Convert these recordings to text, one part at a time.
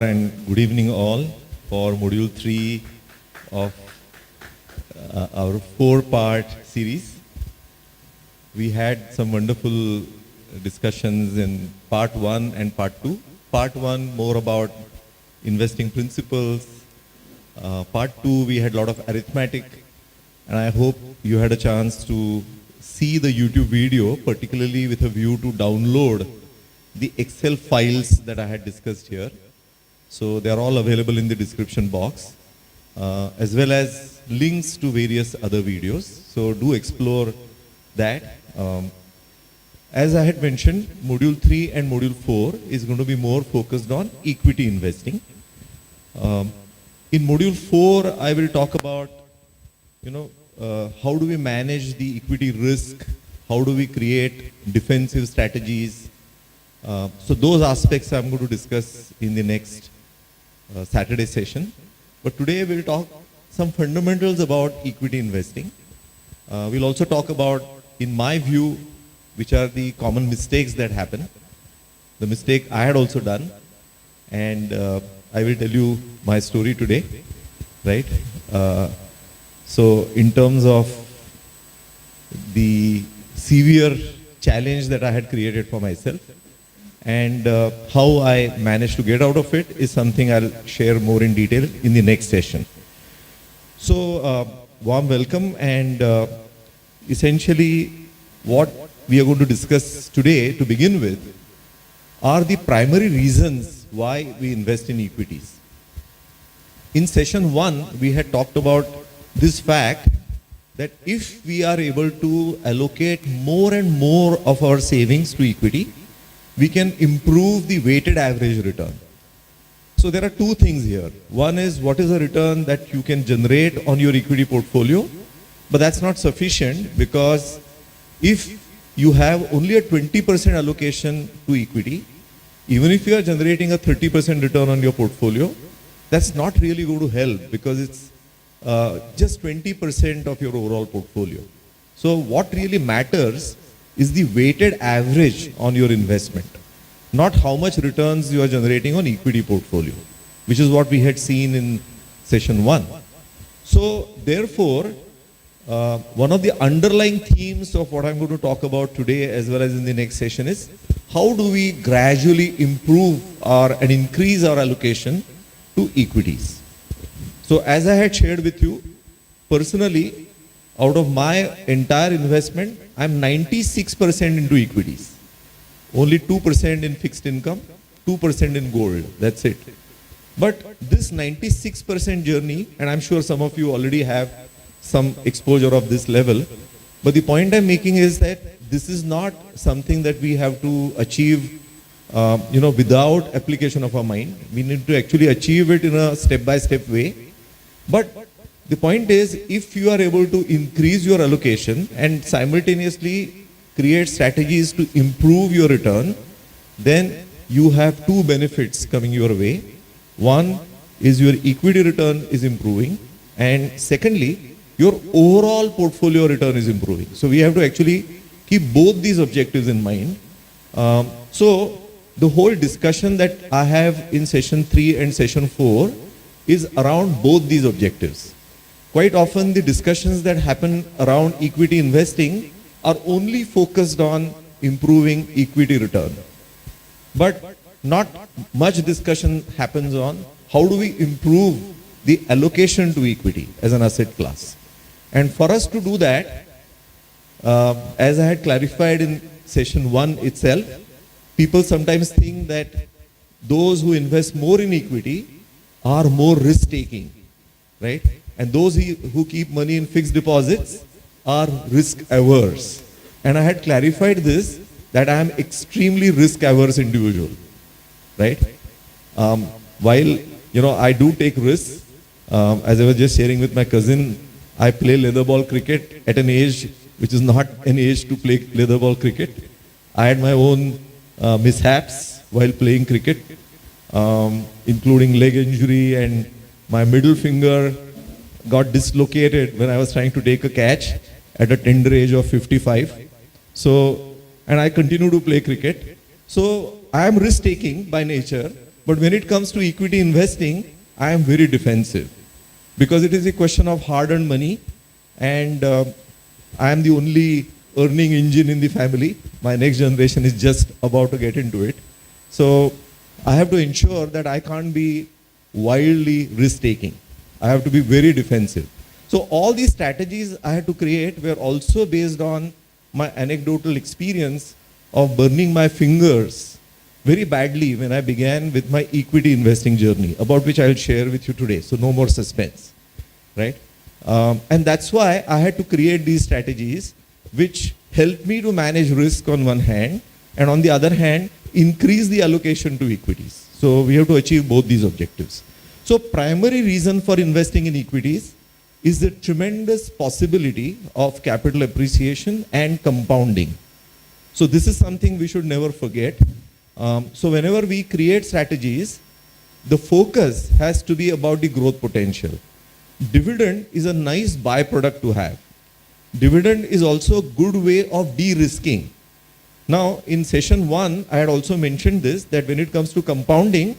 And good evening all for module 3 of our 4-part series. We had some wonderful discussions in part 1 and part 2. Part 1 more about investing principles. Part 2 we had a lot of arithmetic, and I hope you had a chance to see the YouTube video, particularly with a view to download the Excel files that I had discussed here. So they are all available in the description box, as well as links to various other videos. So do explore that. As I had mentioned, module 3 and module 4 is going to be more focused on equity investing. In module 4, I will talk about, how do we manage the equity risk? How do we create defensive strategies? So those aspects I'm going to discuss in the next Saturday session. But today we'll talk some fundamentals about equity investing. We'll also talk about, in my view, which are the common mistakes that happen. The mistake I had also done, and I will tell you my story today, right? So in terms of the severe challenge that I had created for myself, and how I managed to get out of it is something I'll share more in detail in the next session. So warm welcome, and essentially what we are going to discuss today to begin with are the primary reasons why we invest in equities. In session 1, we had talked about this fact that if we are able to allocate more and more of our savings to equity, we can improve the weighted average return. So there are two things here. One is, what is the return that you can generate on your equity portfolio? But that's not sufficient, because if you have only a 20% allocation to equity, even if you are generating a 30% return on your portfolio, that's not really going to help, because it's just 20% of your overall portfolio. So what really matters is the weighted average on your investment, not how much returns you are generating on equity portfolio, which is what we had seen in session 1. So therefore, one of the underlying themes of what I'm going to talk about today as well as in the next session is, how do we gradually improve and increase our allocation to equities. So as I had shared with you, personally, out of my entire investment, I'm 96% into equities. Only 2% in fixed income, 2% in gold. That's it. But this 96% journey, and I'm sure some of you already have some exposure of this level, but the point I'm making is that this is not something that we have to achieve without application of our mind. We need to actually achieve it in a step-by-step way. But the point is, if you are able to increase your allocation and simultaneously create strategies to improve your return, then you have two benefits coming your way. One is your equity return is improving, and secondly, your overall portfolio return is improving. So we have to actually keep both these objectives in mind. So the whole discussion that I have in session 3 and session 4 is around both these objectives. Quite often the discussions that happen around equity investing are only focused on improving equity return. But not much discussion happens on how do we improve the allocation to equity as an asset class. And for us to do that, as I had clarified in session 1 itself, people sometimes think that those who invest more in equity are more risk-taking, right? And those who keep money in fixed deposits are risk-averse. And I had clarified this, that I am extremely risk-averse individual, right? While, I do take risks, as I was just sharing with my cousin, I play leather ball cricket at an age which is not an age to play leather ball cricket. I had my own mishaps while playing cricket, including leg injury, and my middle finger got dislocated when I was trying to take a catch at a tender age of 55. So, and I continue to play cricket. So I am risk-taking by nature, But when it comes to equity investing, I am very defensive because it is a question of hard-earned money, and I am the only earning engine in the family. My next generation is just about to get into it. So I have to ensure that I can't be wildly risk-taking. I have to be very defensive. So all these strategies I had to create were also based on my anecdotal experience of burning my fingers very badly when I began with my equity investing journey, about which I'll share with you today. So no more suspense, right? And that's why I had to create these strategies which help me to manage risk on one hand, and on the other hand, increase the allocation to equities. So we have to achieve both these objectives. So primary reason for investing in equities is the tremendous possibility of capital appreciation and compounding. So this is something we should never forget. So whenever we create strategies, the focus has to be about the growth potential. Dividend is a nice byproduct to have. Dividend is also a good way of de-risking. Now, in session 1, I had also mentioned this, that when it comes to compounding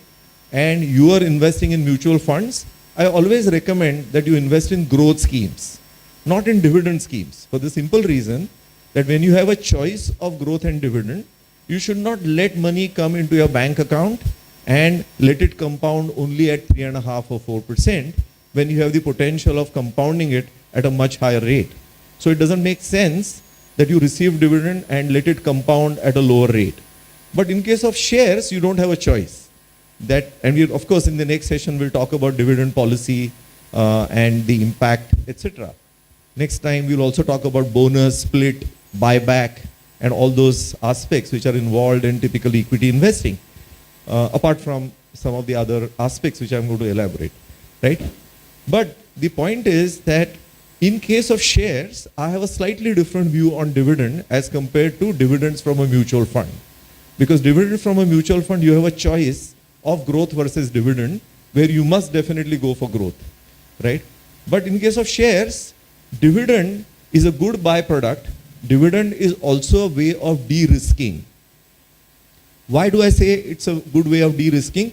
and you are investing in mutual funds, I always recommend that you invest in growth schemes, not in dividend schemes, for the simple reason that when you have a choice of growth and dividend, you should not let money come into your bank account and let it compound only at 3.5% or 4% when you have the potential of compounding it at a much higher rate. So it doesn't make sense that you receive dividend and let it compound at a lower rate. But in case of shares, you don't have a choice. And we, of course, in the next session, we'll talk about dividend policy and the impact, etc. Next time, we'll also talk about bonus, split, buyback, and all those aspects which are involved in typical equity investing, apart from some of the other aspects which I'm going to elaborate, right? But the point is that in case of shares, I have a slightly different view on dividend as compared to dividends from a mutual fund. Because dividend from a mutual fund, you have a choice of growth versus dividend, where you must definitely go for growth, right? But in case of shares, dividend is a good byproduct. Dividend is also a way of de-risking. Why do I say it's a good way of de-risking?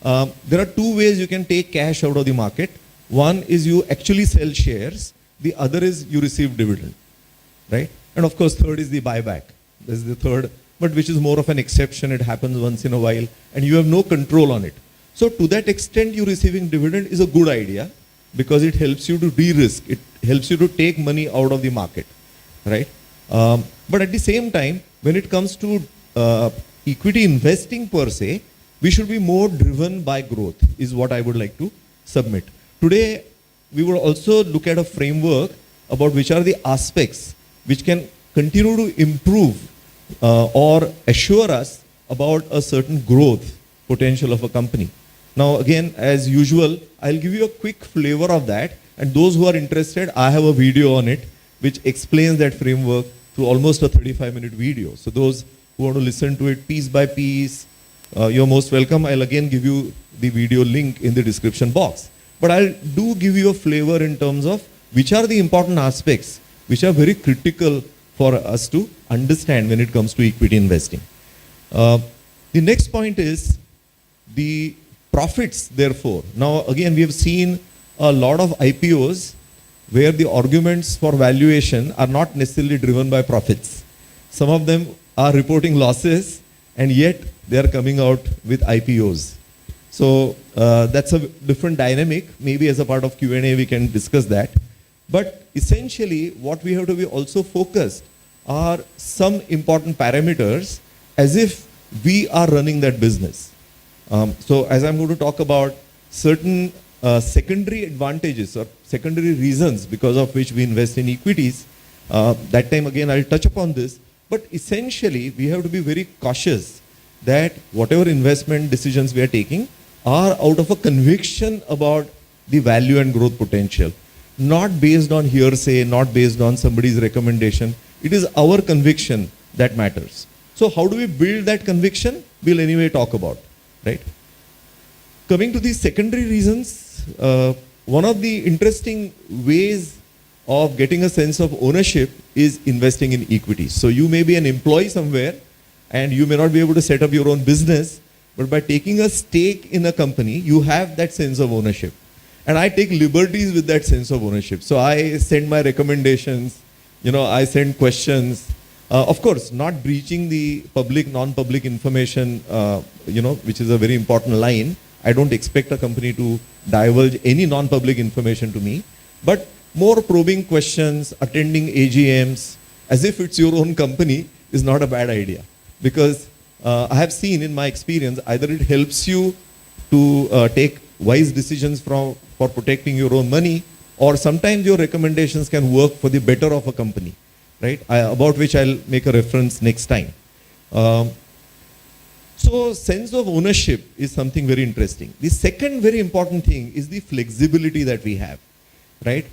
There are two ways you can take cash out of the market. One is you actually sell shares. The other is you receive dividend, right? And of course, third is the buyback. This is the third, but which is more of an exception. It happens once in a while, and you have no control on it. So to that extent, you receiving dividend is a good idea because it helps you to de-risk. It helps you to take money out of the market, right? But at the same time, when it comes to equity investing per se, we should be more driven by growth, is what I would like to submit. Today, we will also look at a framework about which are the aspects which can continue to improve or assure us about a certain growth potential of a company. Now, again, as usual, I'll give you a quick flavor of that. And those who are interested, I have a video on it which explains that framework through almost a 35-minute video. So those who want to listen to it piece by piece, you're most welcome. I'll again give you the video link in the description box. But I'll do give you a flavor in terms of which are the important aspects which are very critical for us to understand when it comes to equity investing. The next point is the profits, therefore. Now, again, we have seen a lot of IPOs where the arguments for valuation are not necessarily driven by profits. Some of them are reporting losses, and yet they are coming out with IPOs. So that's a different dynamic. Maybe as a part of Q&A, we can discuss that. But essentially, what we have to be also focused are some important parameters as if we are running that business. So as I'm going to talk about certain secondary advantages or secondary reasons because of which we invest in equities, that time again I'll touch upon this. But essentially, we have to be very cautious that whatever investment decisions we are taking are out of a conviction about the value and growth potential, not based on hearsay, not based on somebody's recommendation. It is our conviction that matters. So how do we build that conviction? We'll anyway talk about, right? Coming to these secondary reasons, one of the interesting ways of getting a sense of ownership is investing in equities. So you may be an employee somewhere and you may not be able to set up your own business, But by taking a stake in a company, you have that sense of ownership. And I take liberties with that sense of ownership. So I send my recommendations, I send questions. Of course, not breaching the public, non-public information, which is a very important line. I don't expect a company to divulge any non-public information to me, but more probing questions, attending AGMs, as if it's your own company is not a bad idea. Because I have seen in my experience, either it helps you to take wise decisions for protecting your own money, or sometimes your recommendations can work for the better of a company, right? About which I'll make a reference next time. So sense of ownership is something very interesting. The second very important thing is the flexibility that we have, right?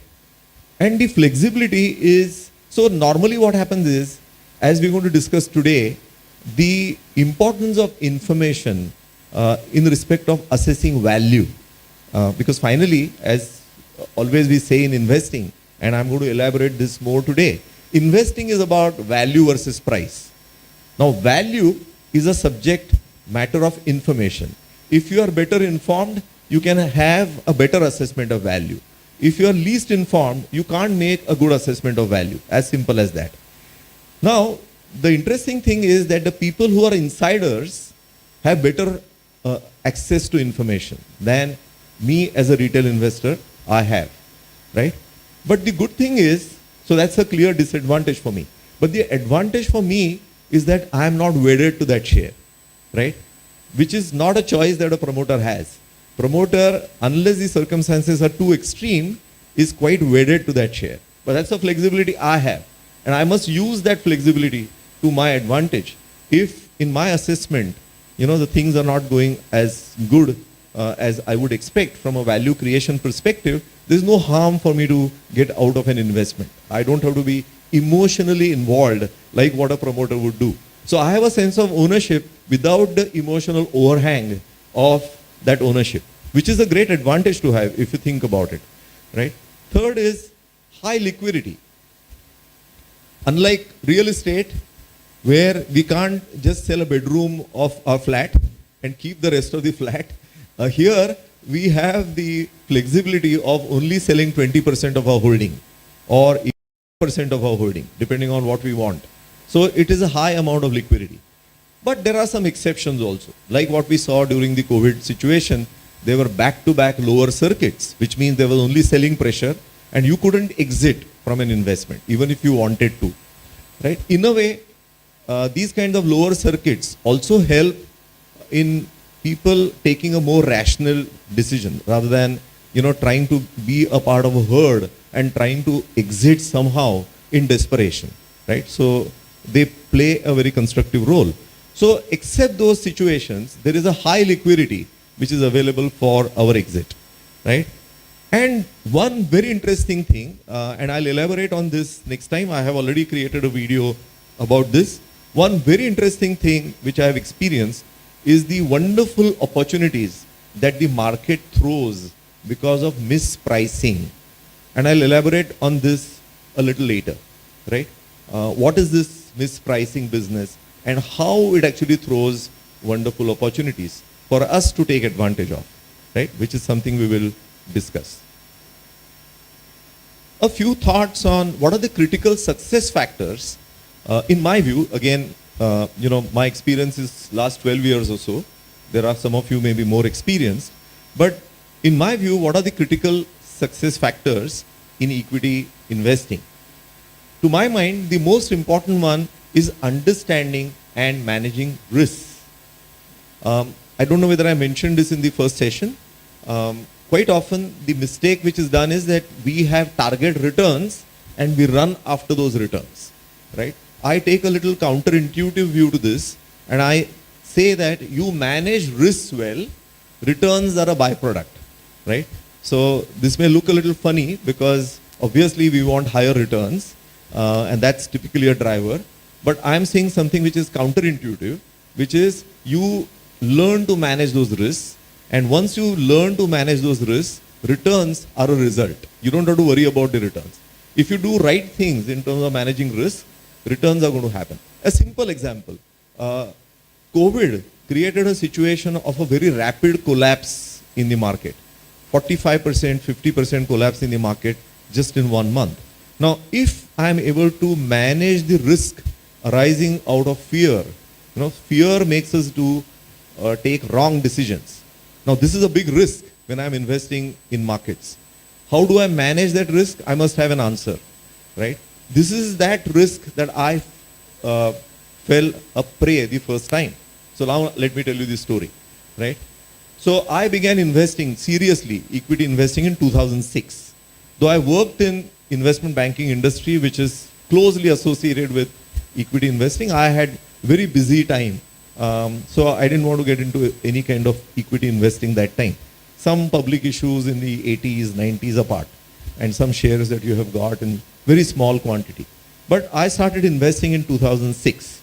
And the flexibility is, so normally what happens is, as we're going to discuss today, the importance of information in respect of assessing value. Because finally, as always we say in investing, and I'm going to elaborate this more today, investing is about value versus price. Now, value is a subject matter of information. If you are better informed, you can have a better assessment of value. If you are least informed, you can't make a good assessment of value. As simple as that. Now, the interesting thing is that the people who are insiders have better access to information than me as a retail investor I have, right? But the good thing is, so that's a clear disadvantage for me. But the advantage for me is that I am not wedded to that share, right? Which is not a choice that a promoter has. Promoter, unless the circumstances are too extreme, is quite wedded to that share. But that's a flexibility I have. And I must use that flexibility to my advantage. If in my assessment, the things are not going as good as I would expect from a value creation perspective, there's no harm for me to get out of an investment. I don't have to be emotionally involved like what a promoter would do. So I have a sense of ownership without the emotional overhang of that ownership, which is a great advantage to have if you think about it, right? Third is high liquidity. Unlike real estate, where we can't just sell a bedroom of our flat and keep the rest of the flat, here we have the flexibility of only selling 20% of our holding or 80% of our holding, depending on what we want. So it is a high amount of liquidity. But there are some exceptions also. Like what we saw during the COVID situation, there were back-to-back lower circuits, which means there was only selling pressure and you couldn't exit from an investment, even if you wanted to, right? In a way, these kinds of lower circuits also help in people taking a more rational decision rather than, trying to be a part of a herd and trying to exit somehow in desperation, right? So they play a very constructive role. So except those situations, there is a high liquidity which is available for our exit, right? And one very interesting thing, and I'll elaborate on this next time. I have already created a video about this. One very interesting thing which I have experienced is the wonderful opportunities that the market throws because of mispricing. And I'll elaborate on this a little later, right? What is this mispricing business and how it actually throws wonderful opportunities for us to take advantage of, right? Which is something we will discuss. A few thoughts on what are the critical success factors. In my view, again, my experience is last 12 years or so. There are some of you may be more experienced. But in my view, what are the critical success factors in equity investing? To my mind, the most important one is understanding and managing risks. I don't know whether I mentioned this in the first session. Quite often, the mistake which is done is that we have target returns and we run after those returns, right? I take a little counterintuitive view to this and I say that you manage risks well, returns are a byproduct, right? So this may look a little funny because obviously we want higher returns and that's typically a driver. But I'm saying something which is counterintuitive, which is you learn to manage those risks. And once you learn to manage those risks, returns are a result. You don't have to worry about the returns. If you do right things in terms of managing risk, returns are going to happen. A simple example, COVID created a situation of a very rapid collapse in the market. 45%, 50% collapse in the market just in 1 month. Now, if I am able to manage the risk arising out of fear, fear makes us take wrong decisions. Now, this is a big risk when I'm investing in markets. How do I manage that risk? I must have an answer, right? This is that risk that I fell a prey the first time. So now let me tell you this story, right? So I began investing seriously, equity investing in 2006. Though I worked in investment banking industry, which is closely associated with equity investing, I had very busy time. So I didn't want to get into any kind of equity investing that time. Some public issues in the 80s, 90s apart, and some shares that you have got in very small quantity. But I started investing in 2006.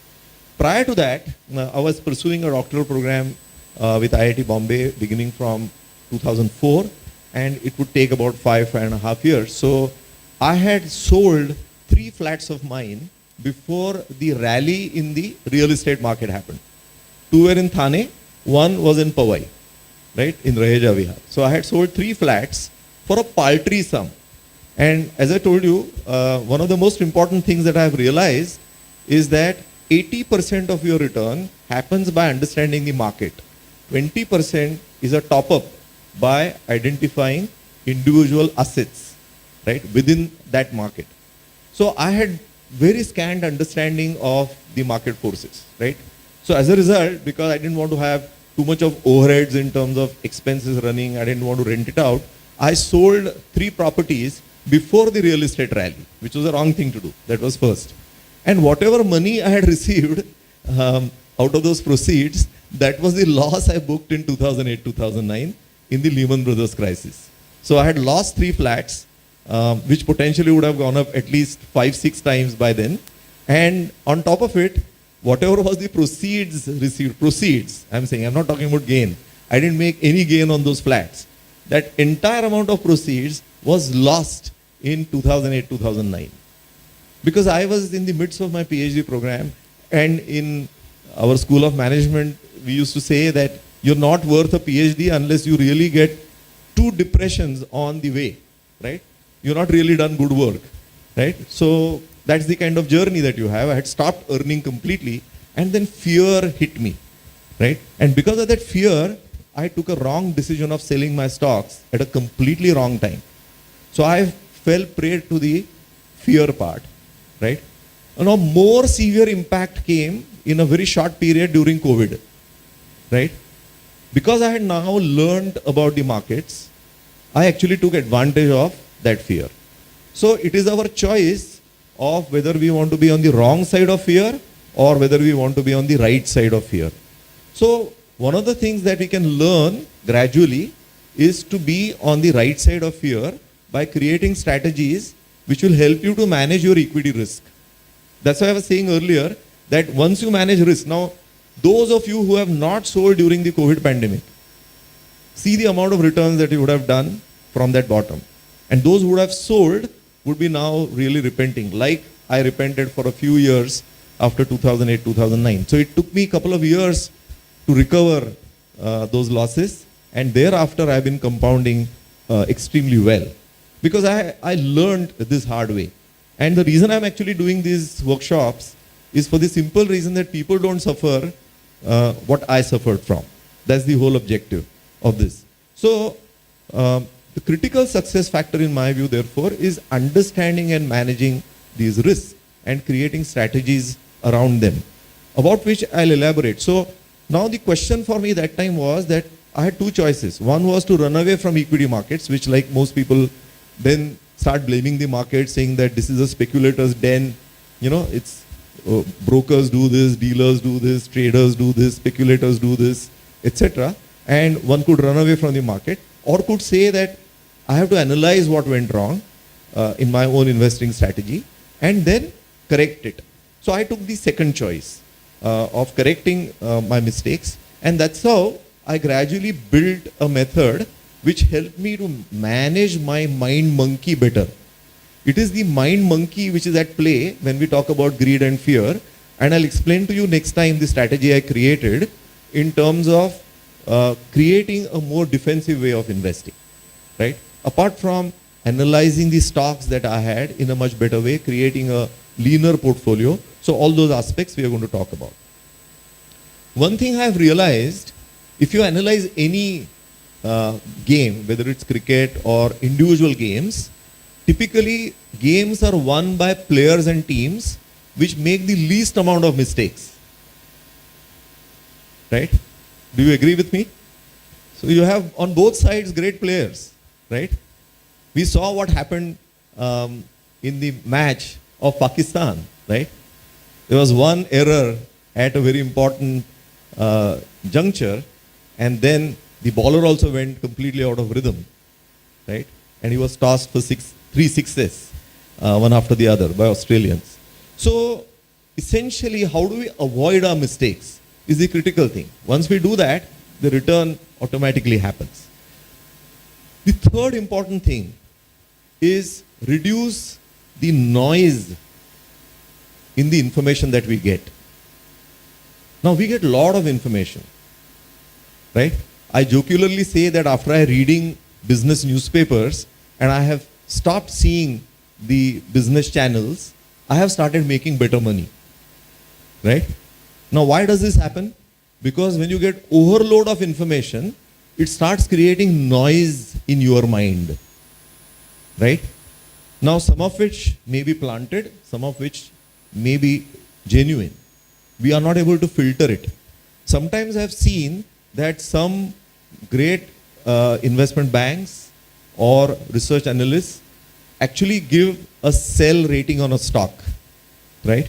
Prior to that, I was pursuing a doctoral program with IIT Bombay beginning from 2004, and it would take about 5.5 years. So I had sold 3 flats of mine before the rally in the real estate market happened. 2 were in Thane, 1 was in Powai, right, in Raheja Vihar. So I had sold 3 flats for a paltry sum. And as I told you, one of the most important things that I have realized is that 80% of your return happens by understanding the market. 20% is a top-up by identifying individual assets, right, within that market. So I had very scant understanding of the market forces, right? So as a result, because I didn't want to have too much of overheads in terms of expenses running, I didn't want to rent it out, I sold 3 properties before the real estate rally, which was the wrong thing to do. That was first. And whatever money I had received out of those proceeds, that was the loss I booked in 2008-2009 in the Lehman Brothers crisis. So I had lost 3 flats, which potentially would have gone up at least 5-6 times by then. And on top of it, whatever was the proceeds received, I'm saying, I'm not talking about gain. I didn't make any gain on those flats. That entire amount of proceeds was lost in 2008-2009. Because I was in the midst of my PhD program, and in our School of Management, we used to say that you're not worth a PhD unless you really get 2 depressions on the way, right? You're not really done good work, right? So that's the kind of journey that you have. I had stopped earning completely, and then fear hit me, right? And because of that fear, I took a wrong decision of selling my stocks at a completely wrong time. So I fell prey to the fear part, right? Now more severe impact came in a very short period during COVID, right? Because I had now learned about the markets, I actually took advantage of that fear. So it is our choice of whether we want to be on the wrong side of fear or whether we want to be on the right side of fear. So one of the things that we can learn gradually is to be on the right side of fear by creating strategies which will help you to manage your equity risk. That's why I was saying earlier that once you manage risk, now those of you who have not sold during the COVID pandemic, see the amount of returns that you would have done from that bottom. And those who would have sold would be now really repenting, like I repented for a few years after 2008, 2009. So it took me a couple of years to recover those losses, and thereafter I've been compounding extremely well. Because I learned this hard way. And the reason I'm actually doing these workshops is for the simple reason that people don't suffer what I suffered from. That's the whole objective of this. So the critical success factor in my view, therefore, is understanding and managing these risks and creating strategies around them, about which I'll elaborate. So now the question for me that time was that I had 2 choices. One was to run away from equity markets, which like most people then start blaming the market, saying that this is a speculator's den. You know, it's brokers do this, dealers do this, traders do this, speculators do this, etc. And one could run away from the market, or could say that I have to analyze what went wrong in my own investing strategy and then correct it. So I took the second choice of correcting my mistakes, and that's how I gradually built a method which helped me to manage my mind monkey better. It is the mind monkey which is at play when we talk about greed and fear, and I'll explain to you next time the strategy I created in terms of creating a more defensive way of investing, right? Apart from analyzing the stocks that I had in a much better way, creating a leaner portfolio. So all those aspects we are going to talk about. One thing I have realized, if you analyze any game, whether it's cricket or individual games, typically games are won by players and teams which make the least amount of mistakes. Right? Do you agree with me? So you have on both sides great players, right? We saw what happened in the match of Pakistan, right? There was one error at a very important juncture, and then the bowler also went completely out of rhythm, right? And he was tossed for three sixes, one after the other by Australians. So essentially, how do we avoid our mistakes is the critical thing. Once we do that, the return automatically happens. The third important thing is reduce the noise in the information that we get. Now we get a lot of information, right? I jocularly say that after I reading business newspapers and I have stopped seeing the business channels, I have started making better money, right? Now why does this happen? Because when you get overload of information, it starts creating noise in your mind, right? Now some of which may be planted, some of which may be genuine. We are not able to filter it. Sometimes I have seen that some great investment banks or research analysts actually give a sell rating on a stock, right?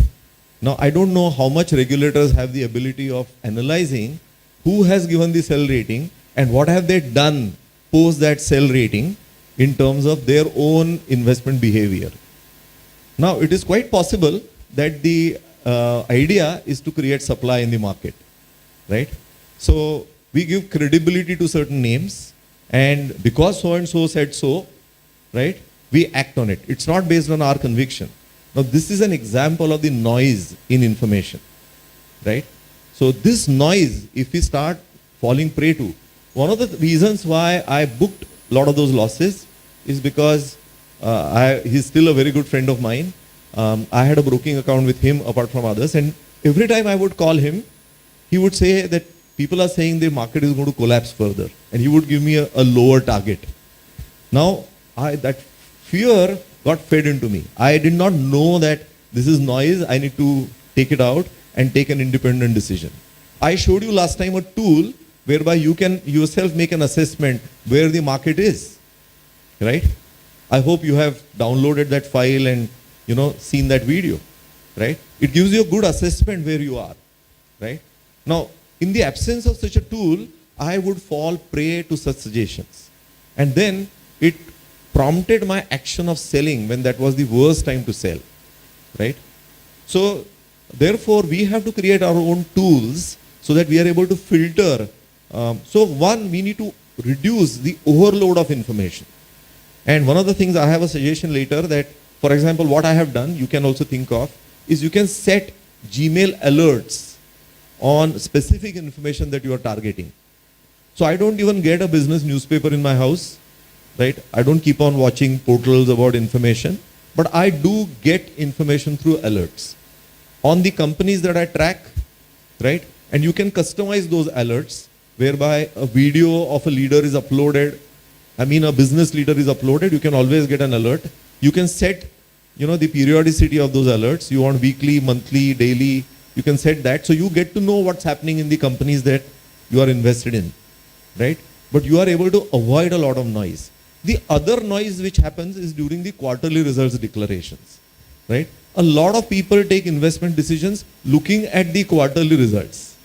Now, I don't know how much regulators have the ability of analyzing who has given the sell rating and what have they done post that sell rating in terms of their own investment behavior. Now, it is quite possible that the idea is to create supply in the market, right? So, we give credibility to certain names, and because so and so said so, right, we act on it. It's not based on our conviction. Now, this is an example of the noise in information, right? So this noise, if we start falling prey to, one of the reasons why I booked a lot of those losses is because he's still a very good friend of mine. I had a broking account with him apart from others, and every time I would call him, he would say that people are saying the market is going to collapse further, and he would give me a lower target. Now, that fear got fed into me. I did not know that this is noise, I need to take it out and take an independent decision. I showed you last time a tool whereby you can yourself make an assessment where the market is, right? I hope you have downloaded that file and seen that video, right? It gives you a good assessment where you are, right? Now, in the absence of such a tool, I would fall prey to such suggestions. And then it prompted my action of selling when that was the worst time to sell, right? So, therefore, we have to create our own tools so that we are able to filter. So one, we need to reduce the overload of information. And one of the things, I have a suggestion later that, for example, what I have done, you can also think of, is you can set Gmail alerts on specific information that you are targeting. So I don't even get a business newspaper in my house, right? I don't keep on watching portals about information, but I do get information through alerts on the companies that I track, right? And you can customize those alerts whereby a video of a leader is uploaded. A business leader is uploaded, you can always get an alert. You can set, the periodicity of those alerts. You want weekly, monthly, daily, you can set that. So you get to know what's happening in the companies that you are invested in, right? But you are able to avoid a lot of noise. The other noise which happens is during the quarterly results declarations, right? A lot of people take investment decisions looking at the quarterly results.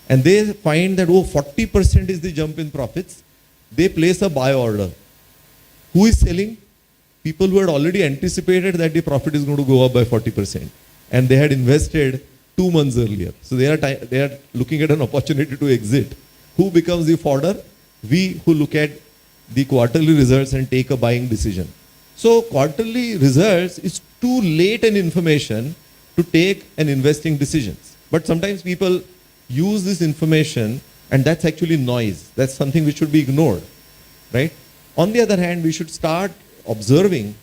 And they find that, 40% is the jump in profits. They place a buy order. Who is selling? People who had already anticipated that the profit is going to go up by 40%. And they had invested 2 months earlier. So they are looking at an opportunity to exit. Who becomes the fodder? We who look at the quarterly results and take a buying decision. So quarterly results is too late an information to take an investing decisions. But sometimes people use this information, and that's actually noise. That's something which should be ignored, right? On the other hand, we should start observing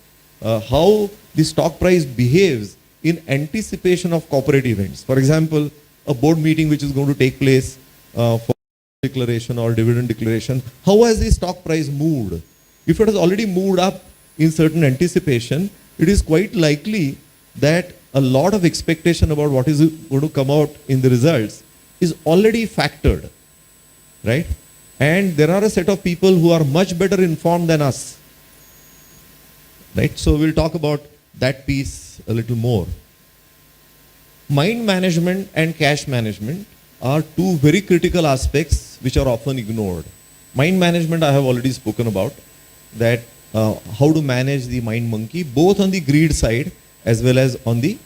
how the stock price behaves in anticipation of corporate events. For example, a board meeting which is going to take place for declaration or dividend declaration, how has the stock price moved? If it has already moved up in certain anticipation, it is quite likely that a lot of expectation about what is going to come out in the results is already factored, right? And there are a set of people who are much better informed than us, right? So we'll talk about that piece a little more. Mind management and cash management are two very critical aspects which are often ignored. Mind management I have already spoken about, that how to manage the mind monkey, both on the greed side as well as on the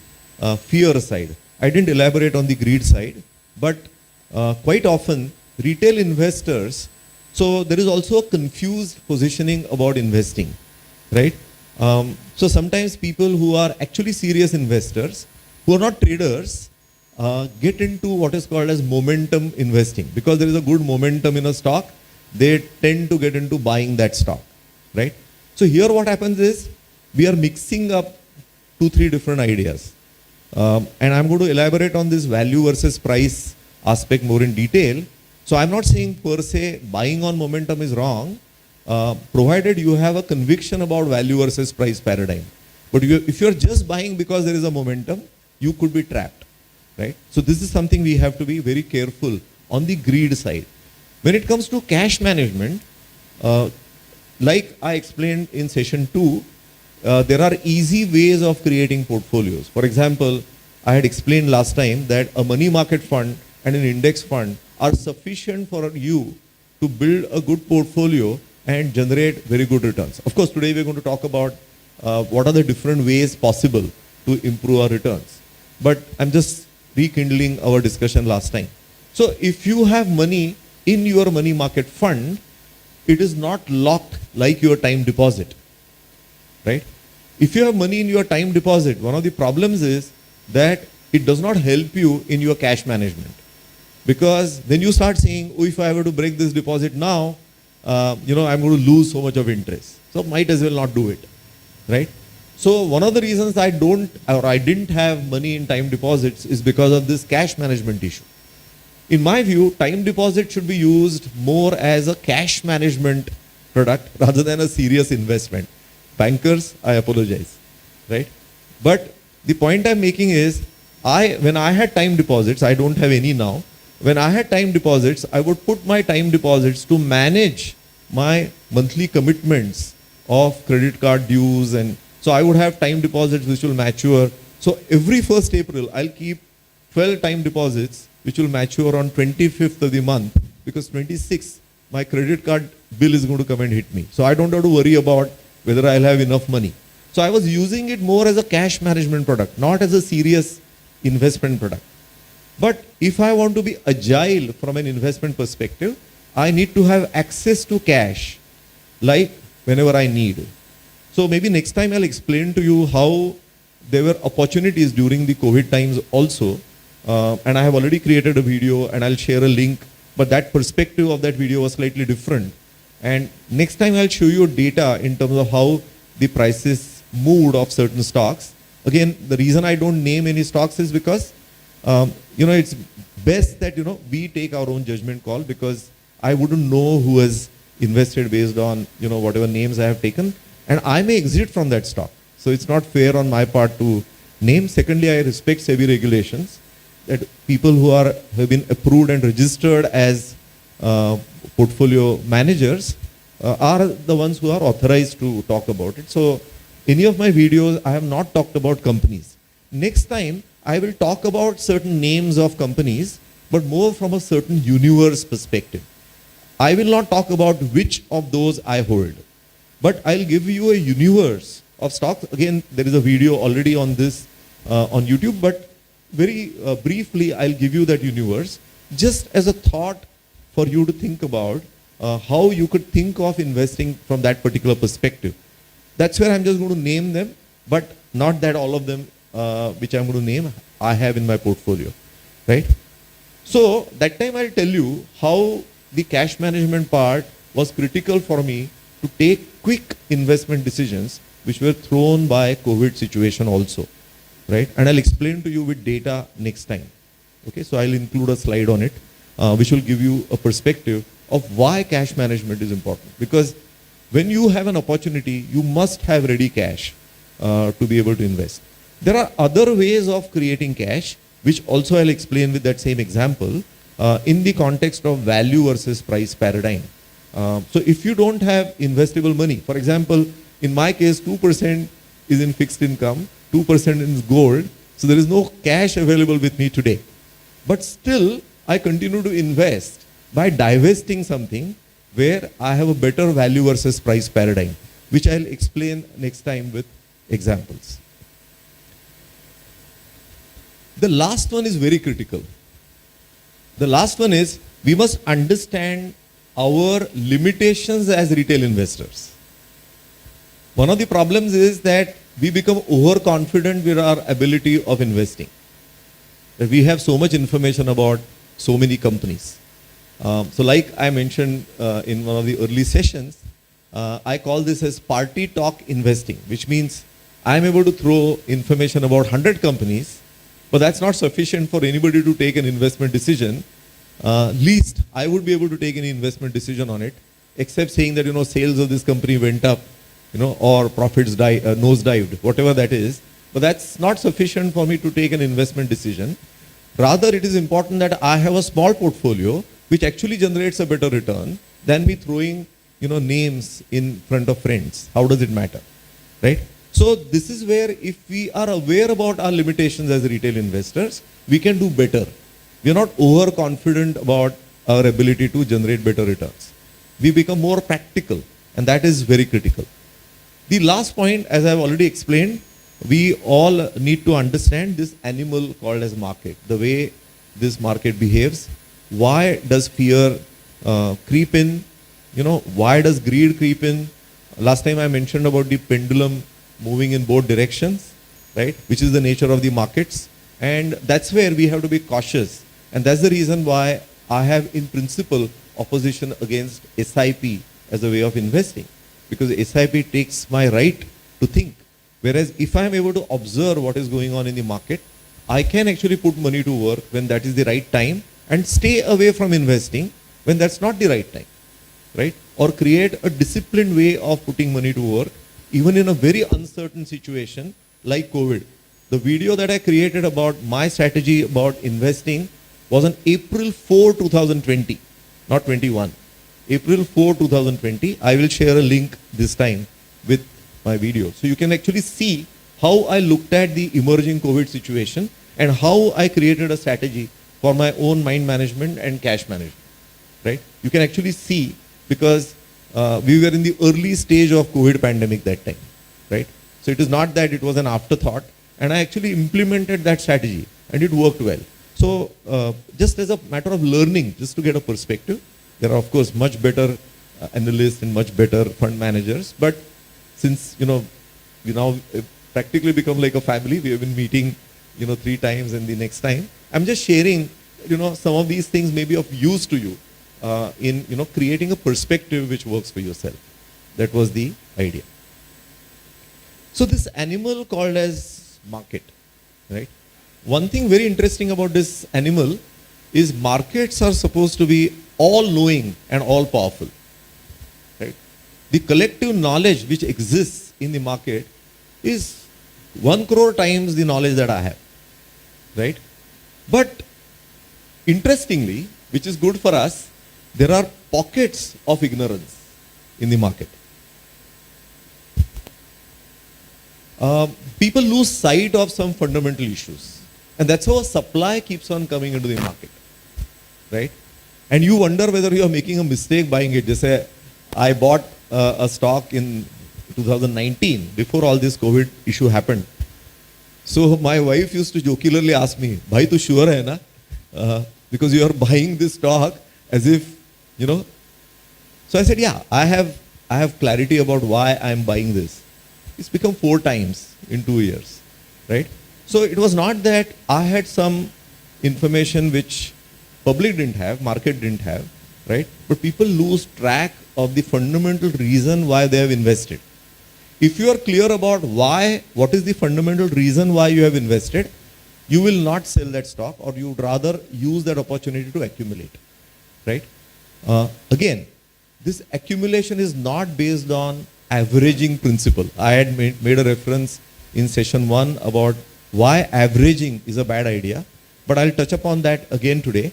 fear side. I didn't elaborate on the greed side, but quite often retail investors, so there is also a confused positioning about investing, right? So sometimes people who are actually serious investors, who are not traders, get into what is called as momentum investing. Because there is a good momentum in a stock, they tend to get into buying that stock, right? So here what happens is, we are mixing up 2-3 different ideas. And I'm going to elaborate on this value versus price aspect more in detail. So I'm not saying per se buying on momentum is wrong, provided you have a conviction about value versus price paradigm. But if you're just buying because there is a momentum, you could be trapped, right? So this is something we have to be very careful on the greed side. When it comes to cash management, like I explained in session 2, there are easy ways of creating portfolios. For example, I had explained last time that a money market fund and an index fund are sufficient for you to build a good portfolio and generate very good returns. Of course, today we're going to talk about what are the different ways possible to improve our returns. But I'm just rekindling our discussion last time. So if you have money in your money market fund, it is not locked like your time deposit, right? If you have money in your time deposit, one of the problems is that it does not help you in your cash management. Because then you start saying, oh, if I were to break this deposit now, I'm going to lose so much of interest. So might as well not do it, right? So one of the reasons I didn't have money in time deposits is because of this cash management issue. In my view, time deposit should be used more as a cash management product rather than a serious investment. Bankers, I apologize, right? But the point I'm making is, when I had time deposits, I don't have any now. When I had time deposits, I would put my time deposits to manage my monthly commitments of credit card dues, and so I would have time deposits which will mature. So every 1st April, I'll keep 12 time deposits which will mature on 25th of the month, because 26th, my credit card bill is going to come and hit me. So I don't have to worry about whether I'll have enough money. So I was using it more as a cash management product, not as a serious investment product. But if I want to be agile from an investment perspective, I need to have access to cash, like whenever I need. So maybe next time I'll explain to you how there were opportunities during the COVID times also. And I have already created a video and I'll share a link, but that perspective of that video was slightly different. And next time I'll show you data in terms of how the prices moved of certain stocks. Again, the reason I don't name any stocks is because, it's best that, we take our own judgment call, because I wouldn't know who has invested based on, whatever names I have taken, and I may exit from that stock. So it's not fair on my part to name. Secondly, I respect SEBI regulations, that people who have been approved and registered as portfolio managers are the ones who are authorized to talk about it. So any of my videos, I have not talked about companies. Next time, I will talk about certain names of companies, but more from a certain universe perspective. I will not talk about which of those I hold, but I'll give you a universe of stocks. Again, there is a video already on this on YouTube, but very briefly, I'll give you that universe just as a thought for you to think about how you could think of investing from that particular perspective. That's where I'm just going to name them, but not that all of them which I'm going to name I have in my portfolio, right? So that time I'll tell you how the cash management part was critical for me to take quick investment decisions which were thrown by COVID situation also, right? And I'll explain to you with data next time. Okay, so I'll include a slide on it, which will give you a perspective of why cash management is important. Because when you have an opportunity, you must have ready cash to be able to invest. There are other ways of creating cash, which also I'll explain with that same example in the context of value versus price paradigm. So if you don't have investable money, for example, in my case, 2% is in fixed income, 2% in gold, so there is no cash available with me today. But still, I continue to invest by divesting something where I have a better value versus price paradigm, which I'll explain next time with examples. The last one is very critical. The last one is we must understand our limitations as retail investors. One of the problems is that we become overconfident with our ability of investing. That we have so much information about so many companies. So like I mentioned in one of the early sessions, I call this as party talk investing, which means I'm able to throw information about 100 companies, but that's not sufficient for anybody to take an investment decision. Least I would be able to take any investment decision on it, except saying that, sales of this company went up, or profits nosedived, whatever that is. But that's not sufficient for me to take an investment decision. Rather, it is important that I have a small portfolio which actually generates a better return than me throwing, names in front of friends. How does it matter, right? So this is where if we are aware about our limitations as retail investors, we can do better. We are not overconfident about our ability to generate better returns. We become more practical, and that is very critical. The last point, as I've already explained, we all need to understand this animal called as market, the way this market behaves. Why does fear creep in? Why does greed creep in? Last time I mentioned about the pendulum moving in both directions, right? Which is the nature of the markets. And that's where we have to be cautious. And that's the reason why I have in principle opposition against SIP as a way of investing. Because SIP takes my right to think. Whereas if I am able to observe what is going on in the market, I can actually put money to work when that is the right time and stay away from investing when that's not the right time, right? Or create a disciplined way of putting money to work, even in a very uncertain situation like COVID. The video that I created about my strategy about investing was on April 4, 2020, not 21. April 4, 2020. I will share a link this time with my video. So you can actually see how I looked at the emerging COVID situation and how I created a strategy for my own mind management and cash management, right? You can actually see because we were in the early stage of COVID pandemic that time, right? So it is not that it was an afterthought, and I actually implemented that strategy and it worked well. So just as a matter of learning, just to get a perspective, there are of course much better analysts and much better fund managers, but since, we now practically become like a family, we have been meeting, 3 times and the next time. I'm just sharing, some of these things may be of use to you in, creating a perspective which works for yourself. That was the idea. So this animal called as market, right? One thing very interesting about this animal is markets are supposed to be all-knowing and all-powerful, right? The collective knowledge which exists in the market is 1 crore times the knowledge that I have, right? But interestingly, which is good for us, there are pockets of ignorance in the market. People lose sight of some fundamental issues. And that's how supply keeps on coming into the market, right? And you wonder whether you are making a mistake buying it. Just say, I bought a stock in 2019 before all this COVID issue happened. So my wife used to jocularly ask me, "Bhai, tu sure hai na? Because you are buying this stock as if, So I said, yeah, I have clarity about why I am buying this. It's become 4 times in 2 years, right? So it was not that I had some information which public didn't have, market didn't have, right? But people lose track of the fundamental reason why they have invested. If you are clear about why, what is the fundamental reason why you have invested, you will not sell that stock, or you would rather use that opportunity to accumulate, right? Again, this accumulation is not based on averaging principle. I had made a reference in session 1 about why averaging is a bad idea, but I'll touch upon that again today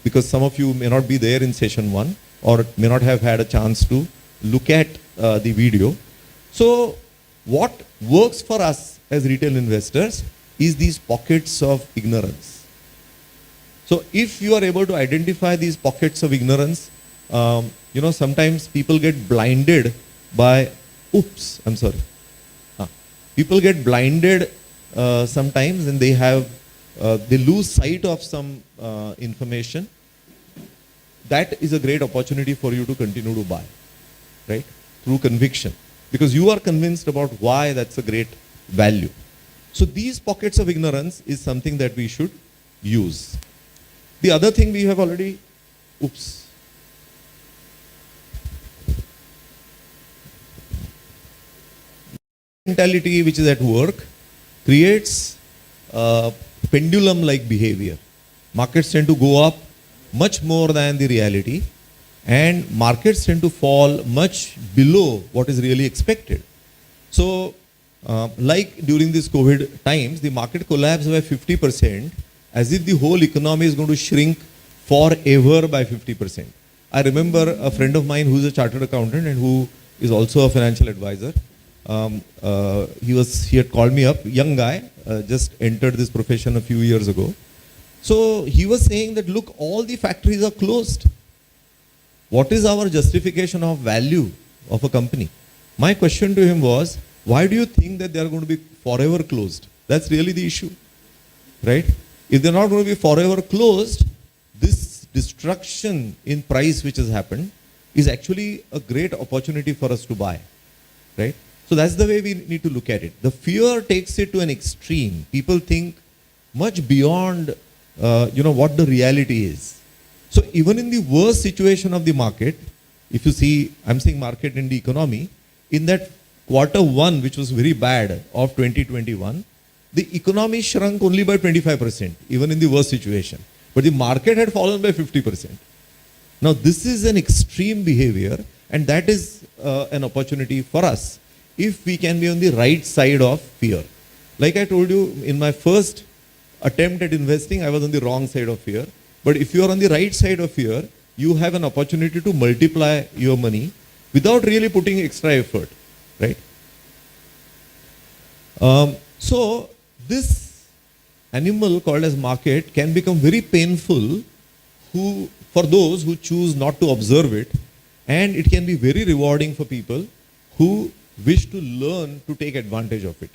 because some of you may not be there in session 1 or may not have had a chance to look at the video. So what works for us as retail investors is these pockets of ignorance. So if you are able to identify these pockets of ignorance, sometimes people get blinded by, people get blinded sometimes, and they lose sight of some information. That is a great opportunity for you to continue to buy, right? Through conviction, because you are convinced about why that's a great value. So these pockets of ignorance is something that we should use. The other thing we have already, mentality which is at work creates pendulum-like behavior. Markets tend to go up much more than the reality, and markets tend to fall much below what is really expected. So, like during this COVID times, the market collapsed by 50%, as if the whole economy is going to shrink forever by 50%. I remember a friend of mine who is a chartered accountant and who is also a financial advisor. He had called me up, young guy, just entered this profession a few years ago. So he was saying that, look, all the factories are closed. What is our justification of value of a company? My question to him was, why do you think that they are going to be forever closed? That's really the issue, right? If they're not going to be forever closed, this destruction in price which has happened is actually a great opportunity for us to buy, right? So that's the way we need to look at it. The fear takes it to an extreme. People think much beyond, what the reality is. So even in the worst situation of the market, if you see, I'm saying market in the economy, in that Q1, which was very bad of 2021, the economy shrunk only by 25%, even in the worst situation. But the market had fallen by 50%. Now this is an extreme behavior, and that is an opportunity for us if we can be on the right side of fear. Like I told you, in my first attempt at investing, I was on the wrong side of fear. But if you are on the right side of fear, you have an opportunity to multiply your money without really putting extra effort, right? So this animal called as market can become very painful for those who choose not to observe it, and it can be very rewarding for people who wish to learn to take advantage of it.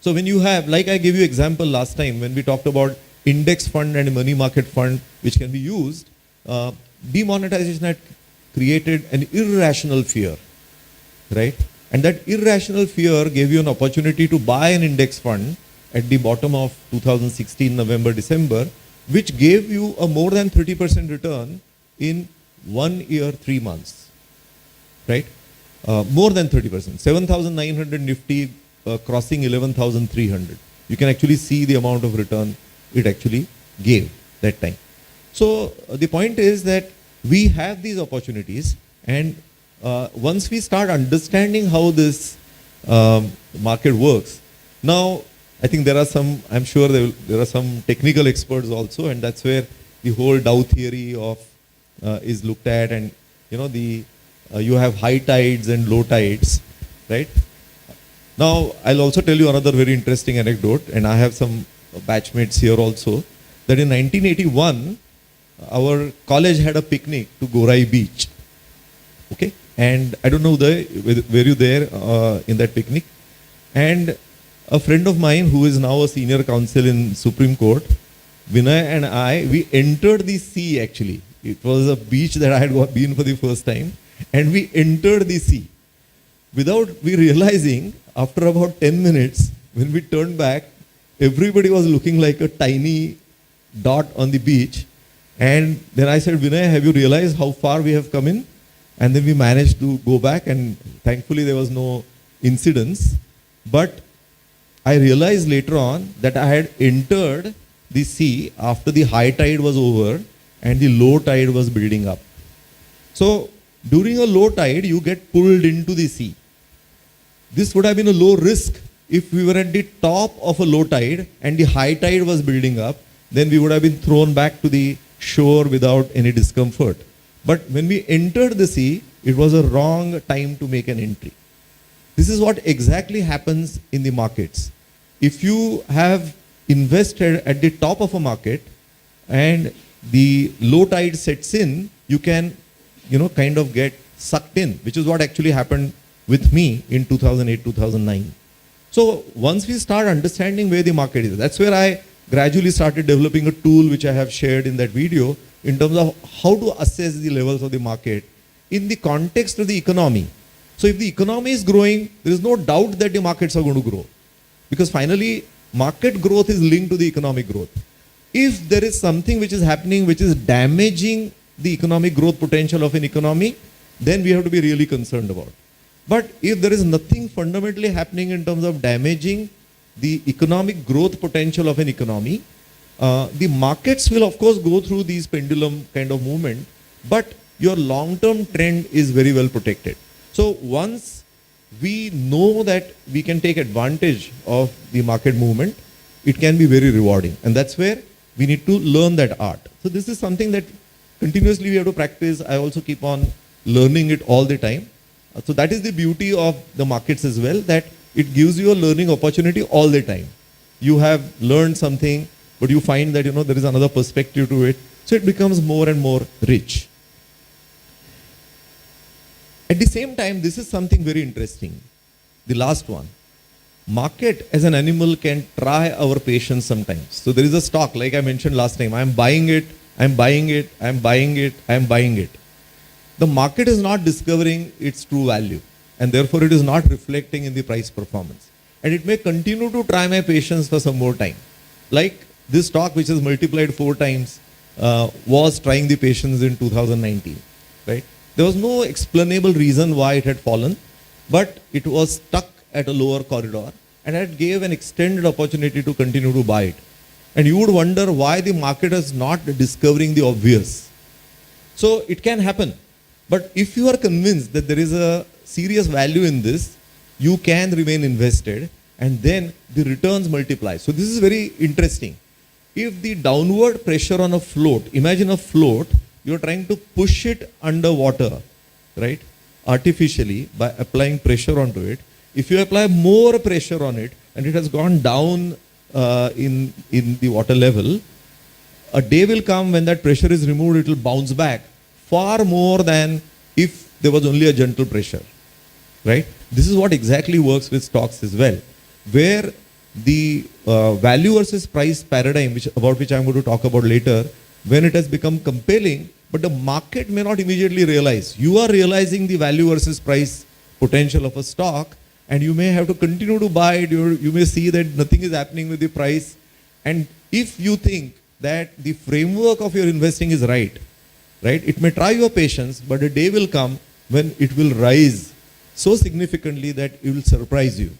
So when you have, like I gave you example last time when we talked about index fund and money market fund which can be used, demonetization had created an irrational fear, right? And that irrational fear gave you an opportunity to buy an index fund at the bottom of 2016, November, December, which gave you a more than 30% return in 1 year, 3 months, right? More than 30%, 7,900 Nifty crossing 11,300. You can actually see the amount of return it actually gave that time. So the point is that we have these opportunities, and once we start understanding how this market works, now I think there are some, I'm sure there are some technical experts also, and that's where the whole Dow theory of is looked at, and you have high tides and low tides, right? Now, I'll also tell you another very interesting anecdote, and I have some batchmates here also, that in 1981, our college had a picnic to Gorai Beach, okay? And I don't know, were you there in that picnic? And a friend of mine who is now a senior counsel in Supreme Court, Vinay and I, we entered the sea actually. It was a beach that I had been for the first time. And we entered the sea. Without we realizing, after about 10 minutes, when we turned back, everybody was looking like a tiny dot on the beach. And then I said, Vinay, have you realized how far we have come in? And then we managed to go back, and thankfully there was no incidents. But I realized later on that I had entered the sea after the high tide was over and the low tide was building up. So during a low tide, you get pulled into the sea. This would have been a low risk if we were at the top of a low tide and the high tide was building up. Then we would have been thrown back to the shore without any discomfort. But when we entered the sea, it was a wrong time to make an entry. This is what exactly happens in the markets. If you have invested at the top of a market and the low tide sets in, you can, kind of get sucked in, which is what actually happened with me in 2008, 2009. So once we start understanding where the market is, that's where I gradually started developing a tool which I have shared in that video in terms of how to assess the levels of the market in the context of the economy. So if the economy is growing, there is no doubt that the markets are going to grow. Because finally, market growth is linked to the economic growth. If there is something which is happening which is damaging the economic growth potential of an economy, then we have to be really concerned about. But if there is nothing fundamentally happening in terms of damaging the economic growth potential of an economy, the markets will of course go through these pendulum kind of movement, but your long-term trend is very well protected. So once we know that we can take advantage of the market movement, it can be very rewarding. And that's where we need to learn that art. So this is something that continuously we have to practice. I also keep on learning it all the time. So that is the beauty of the markets as well, that it gives you a learning opportunity all the time. You have learned something, but you find that there is another perspective to it. So it becomes more and more rich. At the same time, this is something very interesting. The last one. Market as an animal can try our patience sometimes. So there is a stock, like I mentioned last time. I'm buying it, I'm buying it, I'm buying it, I'm buying it. The market is not discovering its true value, and therefore it is not reflecting in the price performance. And it may continue to try my patience for some more time. Like this stock, which is multiplied 4 times, was trying the patience in 2019, right? There was no explainable reason why it had fallen, but it was stuck at a lower corridor, and it gave an extended opportunity to continue to buy it. And you would wonder why the market is not discovering the obvious. So it can happen. But if you are convinced that there is a serious value in this, you can remain invested, and then the returns multiply. So this is very interesting. If the downward pressure on a float, imagine a float, you are trying to push it under water, right? Artificially by applying pressure onto it. If you apply more pressure on it and it has gone down in the water level, a day will come when that pressure is removed, it will bounce back far more than if there was only a gentle pressure, right? This is what exactly works with stocks as well, where the value versus price paradigm, about which I'm going to talk about later, when it has become compelling, but the market may not immediately realize. You are realizing the value versus price potential of a stock, and you may have to continue to buy it. You may see that nothing is happening with the price. And if you think that the framework of your investing is right, it may try your patience, but a day will come when it will rise so significantly that it will surprise you,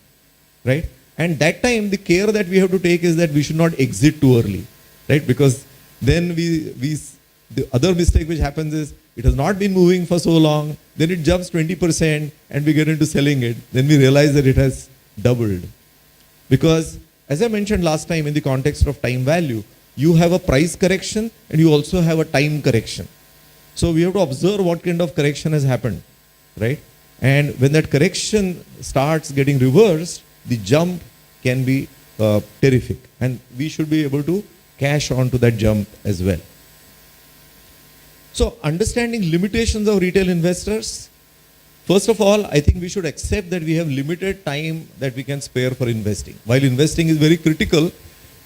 right? And that time, the care that we have to take is that we should not exit too early, right? Because then the other mistake which happens is it has not been moving for so long, then it jumps 20% and we get into selling it. Then we realize that it has doubled. Because as I mentioned last time in the context of time value, you have a price correction and you also have a time correction. So we have to observe what kind of correction has happened, right? And when that correction starts getting reversed, the jump can be terrific. And we should be able to cash on to that jump as well. So understanding limitations of retail investors, first of all, I think we should accept that we have limited time that we can spare for investing. While investing is very critical,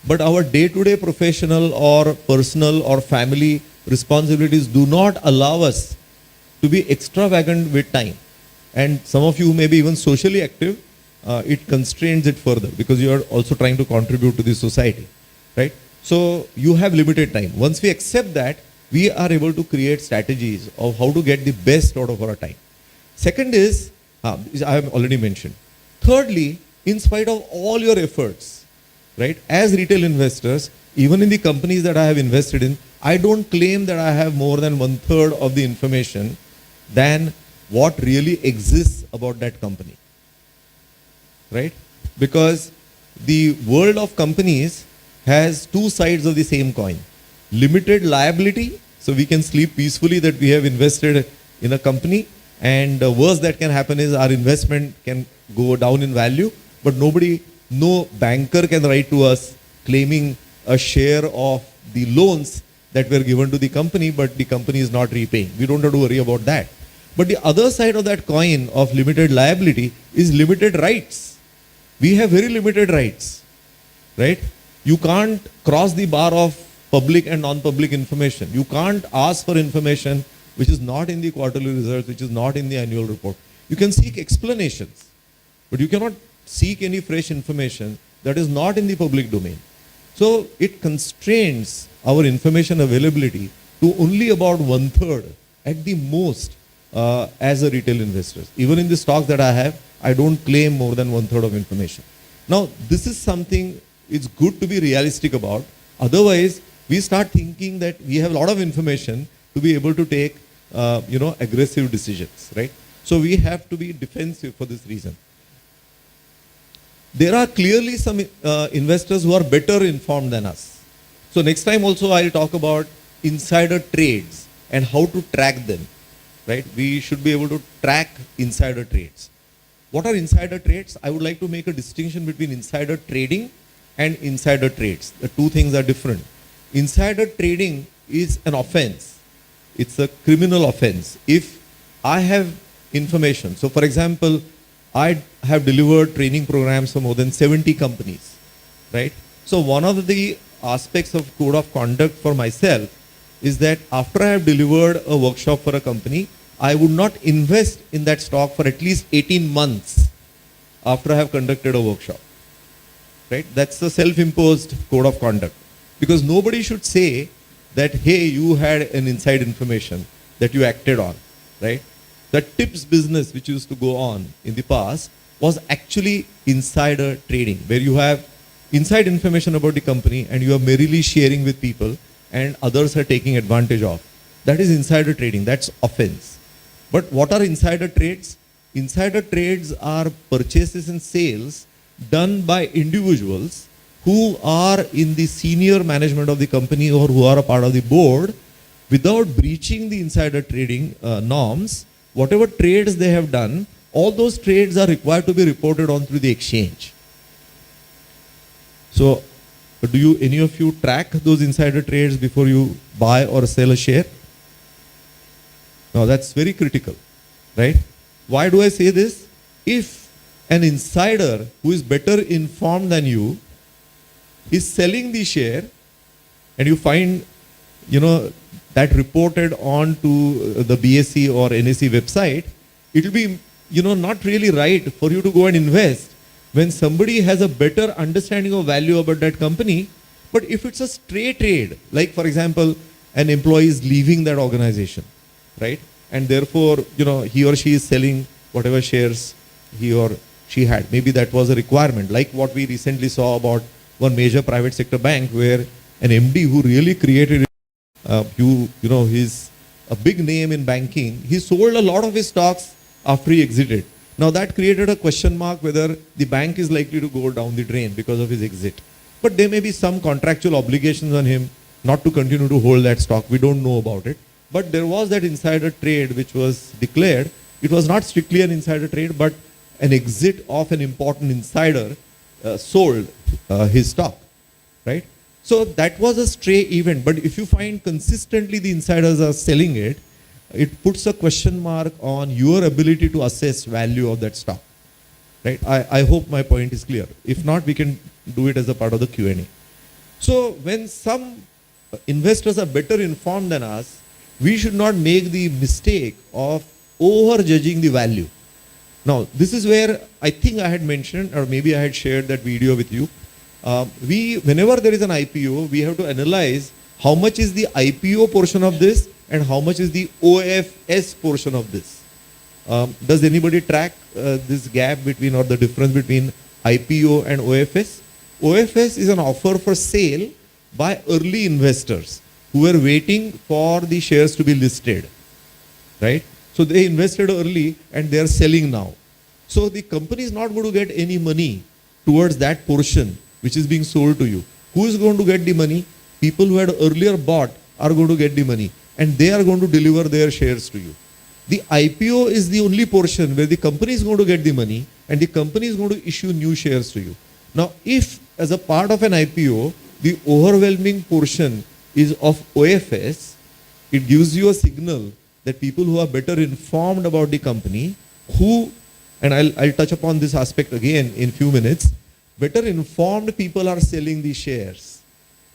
but our day-to-day professional or personal or family responsibilities do not allow us to be extravagant with time. And some of you may be even socially active, it constrains it further because you are also trying to contribute to the society, right? So you have limited time. Once we accept that, we are able to create strategies of how to get the best out of our time. Second is, I have already mentioned. Thirdly, in spite of all your efforts, right, as retail investors, even in the companies that I have invested in, I don't claim that I have more than 1/3 of the information than what really exists about that company, right? Because the world of companies has two sides of the same coin. Limited liability, so we can sleep peacefully that we have invested in a company, and the worst that can happen is our investment can go down in value, but no banker can write to us claiming a share of the loans that were given to the company, but the company is not repaying. We don't have to worry about that. But the other side of that coin of limited liability is limited rights. We have very limited rights, right? You can't cross the bar of public and non-public information. You can't ask for information which is not in the quarterly results, which is not in the annual report. You can seek explanations, but you cannot seek any fresh information that is not in the public domain. So it constrains our information availability to only about 1/3 at the most as a retail investor. Even in the stocks that I have, I don't claim more than 1/3 of information. Now, this is something it's good to be realistic about. Otherwise, we start thinking that we have a lot of information to be able to take aggressive decisions, right? So we have to be defensive for this reason. There are clearly some investors who are better informed than us. So next time also I'll talk about insider trades and how to track them, right? We should be able to track insider trades. What are insider trades? I would like to make a distinction between insider trading and insider trades. The two things are different. Insider trading is an offense. It's a criminal offense. If I have information, so for example, I have delivered training programs for more than 70 companies, right? So one of the aspects of code of conduct for myself is that after I have delivered a workshop for a company, I would not invest in that stock for at least 18 months after I have conducted a workshop, right? That's the self-imposed code of conduct. Because nobody should say that, hey, you had an inside information that you acted on, right? The tips business which used to go on in the past was actually insider trading, where you have inside information about the company and you are merely sharing with people and others are taking advantage of. That is insider trading. That's offense. But what are insider trades? Insider trades are purchases and sales done by individuals who are in the senior management of the company or who are a part of the board without breaching the insider trading norms. Whatever trades they have done, all those trades are required to be reported on through the exchange. So, do any of you track those insider trades before you buy or sell a share? Now, that's very critical, right? Why do I say this? If an insider who is better informed than you is selling the share and you find, that reported on to the BSE or NSE website, it will be, not really right for you to go and invest when somebody has a better understanding of value about that company. But if it's a stray trade, like for example, an employee is leaving that organization, right? And therefore, he or she is selling whatever shares he or she had. Maybe that was a requirement, like what we recently saw about one major private sector bank where an MD who really created he's a big name in banking. He sold a lot of his stocks after he exited. Now that created a question mark whether the bank is likely to go down the drain because of his exit. But there may be some contractual obligations on him not to continue to hold that stock. We don't know about it. But there was that insider trade which was declared. It was not strictly an insider trade, but an exit of an important insider sold his stock, right? So that was a stray event. But if you find consistently the insiders are selling it, it puts a question mark on your ability to assess value of that stock, right? I hope my point is clear. If not, we can do it as a part of the Q&A. So when some investors are better informed than us, we should not make the mistake of over-judging the value. Now, this is where I think I had mentioned, or maybe I had shared that video with you. Whenever there is an IPO, we have to analyze how much is the IPO portion of this and how much is the OFS portion of this. Does anybody track this gap between or the difference between IPO and OFS? OFS is an offer for sale by early investors who were waiting for the shares to be listed, right? So they invested early and they are selling now. So the company is not going to get any money towards that portion which is being sold to you. Who is going to get the money? People who had earlier bought are going to get the money and they are going to deliver their shares to you. The IPO is the only portion where the company is going to get the money and the company is going to issue new shares to you. Now, if as a part of an IPO, the overwhelming portion is of OFS, it gives you a signal that people who are better informed about the company, who, and I'll touch upon this aspect again in few minutes, better informed people are selling the shares.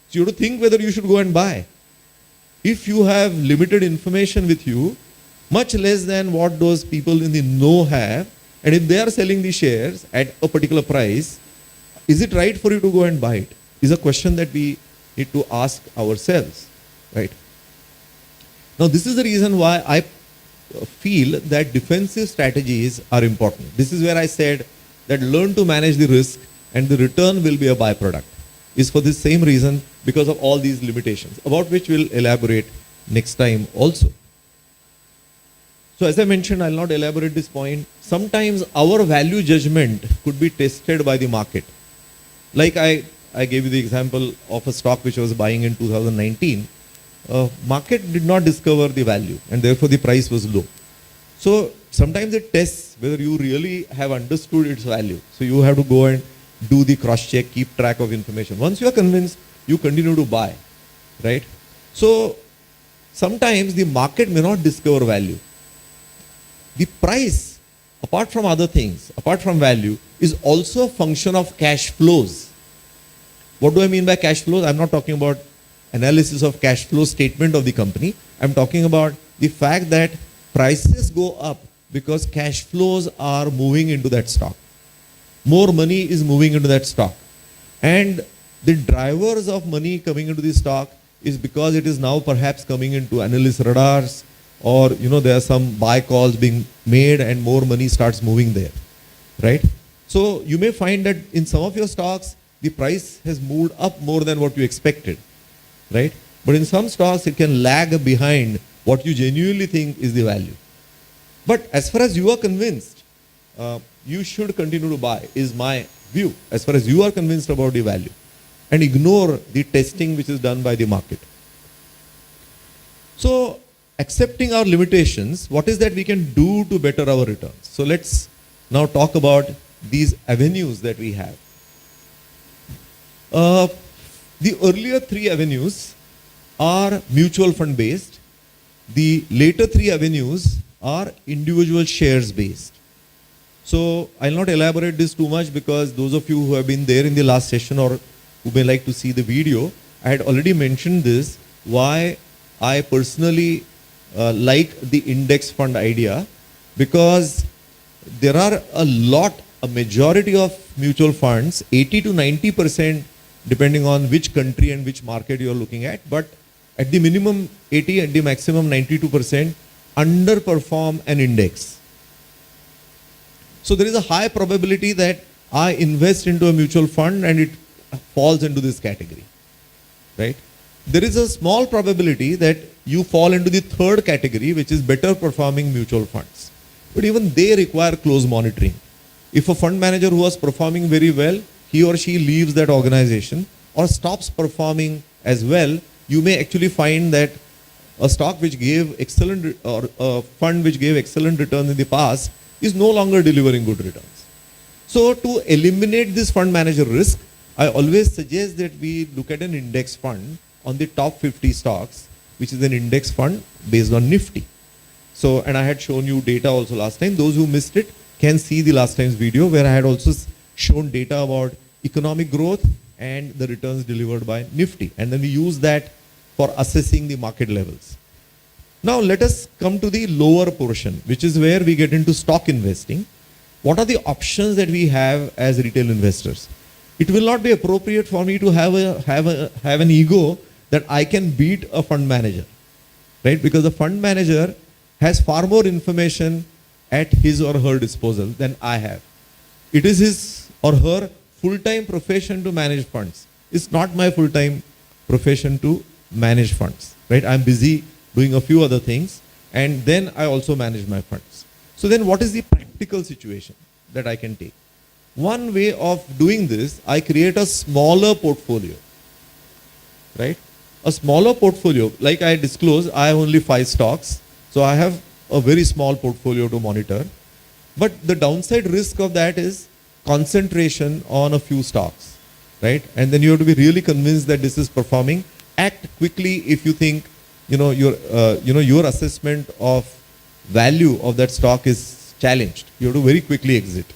So you have to think whether you should go and buy. If you have limited information with you, much less than what those people in the know have, and if they are selling the shares at a particular price, is it right for you to go and buy it? Is a question that we need to ask ourselves, right? Now, this is the reason why I feel that defensive strategies are important. This is where I said that learn to manage the risk and the return will be a byproduct. Is for this same reason, because of all these limitations, about which we'll elaborate next time also. So as I mentioned, I'll not elaborate this point. Sometimes our value judgment could be tested by the market. Like I gave you the example of a stock which I was buying in 2019. Market did not discover the value and therefore the price was low. So sometimes it tests whether you really have understood its value. So you have to go and do the cross check, keep track of information. Once you are convinced, you continue to buy, right? So sometimes the market may not discover value. The price, apart from other things, apart from value, is also a function of cash flows. What do I mean by cash flows? I'm not talking about analysis of cash flow statement of the company. I'm talking about the fact that prices go up because cash flows are moving into that stock. More money is moving into that stock. And the drivers of money coming into the stock is because it is now perhaps coming into analyst radars, or there are some buy calls being made and more money starts moving there, right? So you may find that in some of your stocks, the price has moved up more than what you expected, right? But in some stocks, it can lag behind what you genuinely think is the value. But as far as you are convinced, you should continue to buy, is my view, as far as you are convinced about the value, and ignore the testing which is done by the market. So, accepting our limitations, what is that we can do to better our returns? So let's now talk about these avenues that we have. The earlier three avenues are mutual fund based. The later three avenues are individual shares based. So I'll not elaborate this too much because those of you who have been there in the last session or who may like to see the video, I had already mentioned this, why I personally like the index fund idea, because there are a majority of mutual funds, 80 to 90%, depending on which country and which market you are looking at, but at the minimum 80 and the maximum 92% underperform an index. So there is a high probability that I invest into a mutual fund and it falls into this category, right? There is a small probability that you fall into the third category, which is better performing mutual funds. But even they require close monitoring. If a fund manager who was performing very well, he or she leaves that organization or stops performing as well, you may actually find that a stock which gave excellent, or a fund which gave excellent returns in the past is no longer delivering good returns. So to eliminate this fund manager risk, I always suggest that we look at an index fund on the top 50 stocks, which is an index fund based on Nifty. So, and I had shown you data also last time. Those who missed it can see the last time's video where I had also shown data about economic growth and the returns delivered by Nifty. And then we use that for assessing the market levels. Now let us come to the lower portion, which is where we get into stock investing. What are the options that we have as retail investors? It will not be appropriate for me to have an ego that I can beat a fund manager, right? Because the fund manager has far more information at his or her disposal than I have. It is his or her full-time profession to manage funds. It's not my full-time profession to manage funds, right? I'm busy doing a few other things, and then I also manage my funds. So then what is the practical situation that I can take? One way of doing this, I create a smaller portfolio, right? A smaller portfolio, like I disclosed, I have only 5 stocks. So I have a very small portfolio to monitor. But the downside risk of that is concentration on a few stocks, right? And then you have to be really convinced that this is performing. Act quickly if you think, your assessment of value of that stock is challenged. You have to very quickly exit,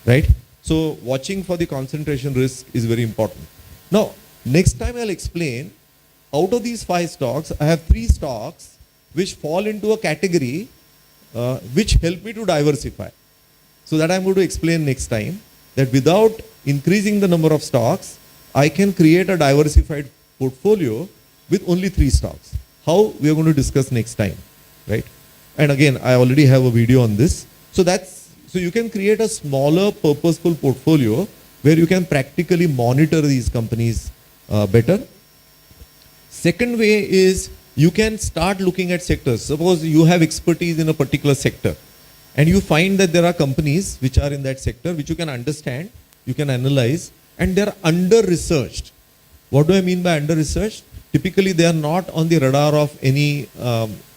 right? So watching for the concentration risk is very important. Now, next time I'll explain, out of these 5 stocks, I have 3 stocks which fall into a category which help me to diversify. So that I'm going to explain next time, that without increasing the number of stocks, I can create a diversified portfolio with only 3 stocks. How, we are going to discuss next time, right? And again, I already have a video on this. So you can create a smaller purposeful portfolio where you can practically monitor these companies better. Second way is you can start looking at sectors. Suppose you have expertise in a particular sector and you find that there are companies which are in that sector which you can understand, you can analyze, and they're under-researched. What do I mean by under-researched? Typically, they are not on the radar of any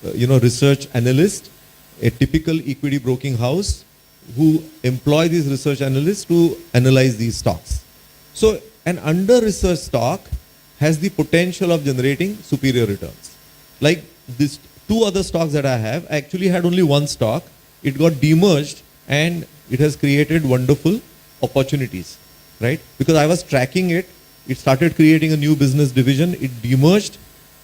research analyst, a typical equity broking house who employ these research analysts to analyze these stocks. So an under-researched stock has the potential of generating superior returns. Like these 2 other stocks that I have, I actually had only 1 stock. It got demerged and it has created wonderful opportunities, right? Because I was tracking it, it started creating a new business division, it demerged,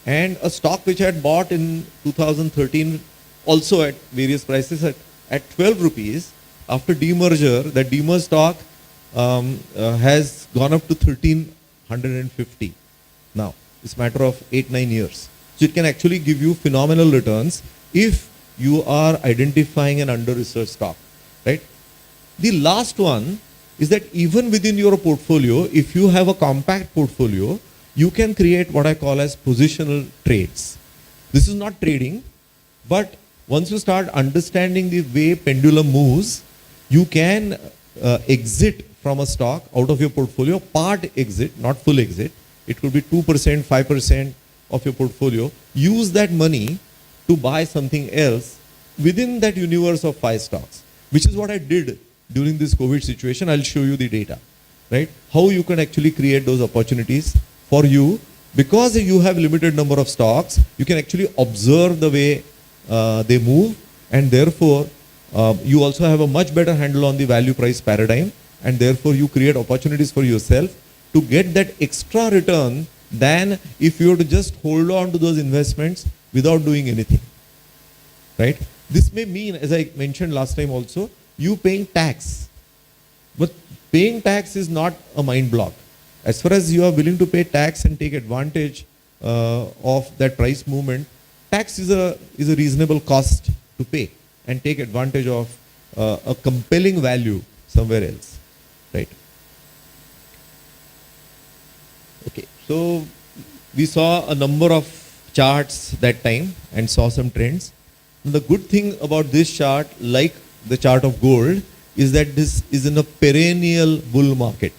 and a stock which I had bought in 2013 also at various prices at 12 rupees, after demerger, that demerged stock has gone up to 1350 now. It's a matter of 8-9 years. So it can actually give you phenomenal returns if you are identifying an under-researched stock, right? The last one is that even within your portfolio, if you have a compact portfolio, you can create what I call as positional trades. This is not trading, but once you start understanding the way pendulum moves, you can exit from a stock out of your portfolio, part exit, not full exit. It could be 2%, 5% of your portfolio. Use that money to buy something else within that universe of 5 stocks, which is what I did during this COVID situation. I'll show you the data, right? How you can actually create those opportunities for you. Because you have limited number of stocks, you can actually observe the way they move, and therefore you also have a much better handle on the value price paradigm, and therefore you create opportunities for yourself to get that extra return than if you were to just hold on to those investments without doing anything, right? This may mean, as I mentioned last time also, you paying tax. But paying tax is not a mind block. As far as you are willing to pay tax and take advantage of that price movement, tax is a reasonable cost to pay and take advantage of a compelling value somewhere else, right? Okay, so we saw a number of charts that time and saw some trends. The good thing about this chart, like the chart of gold, is that this is in a perennial bull market.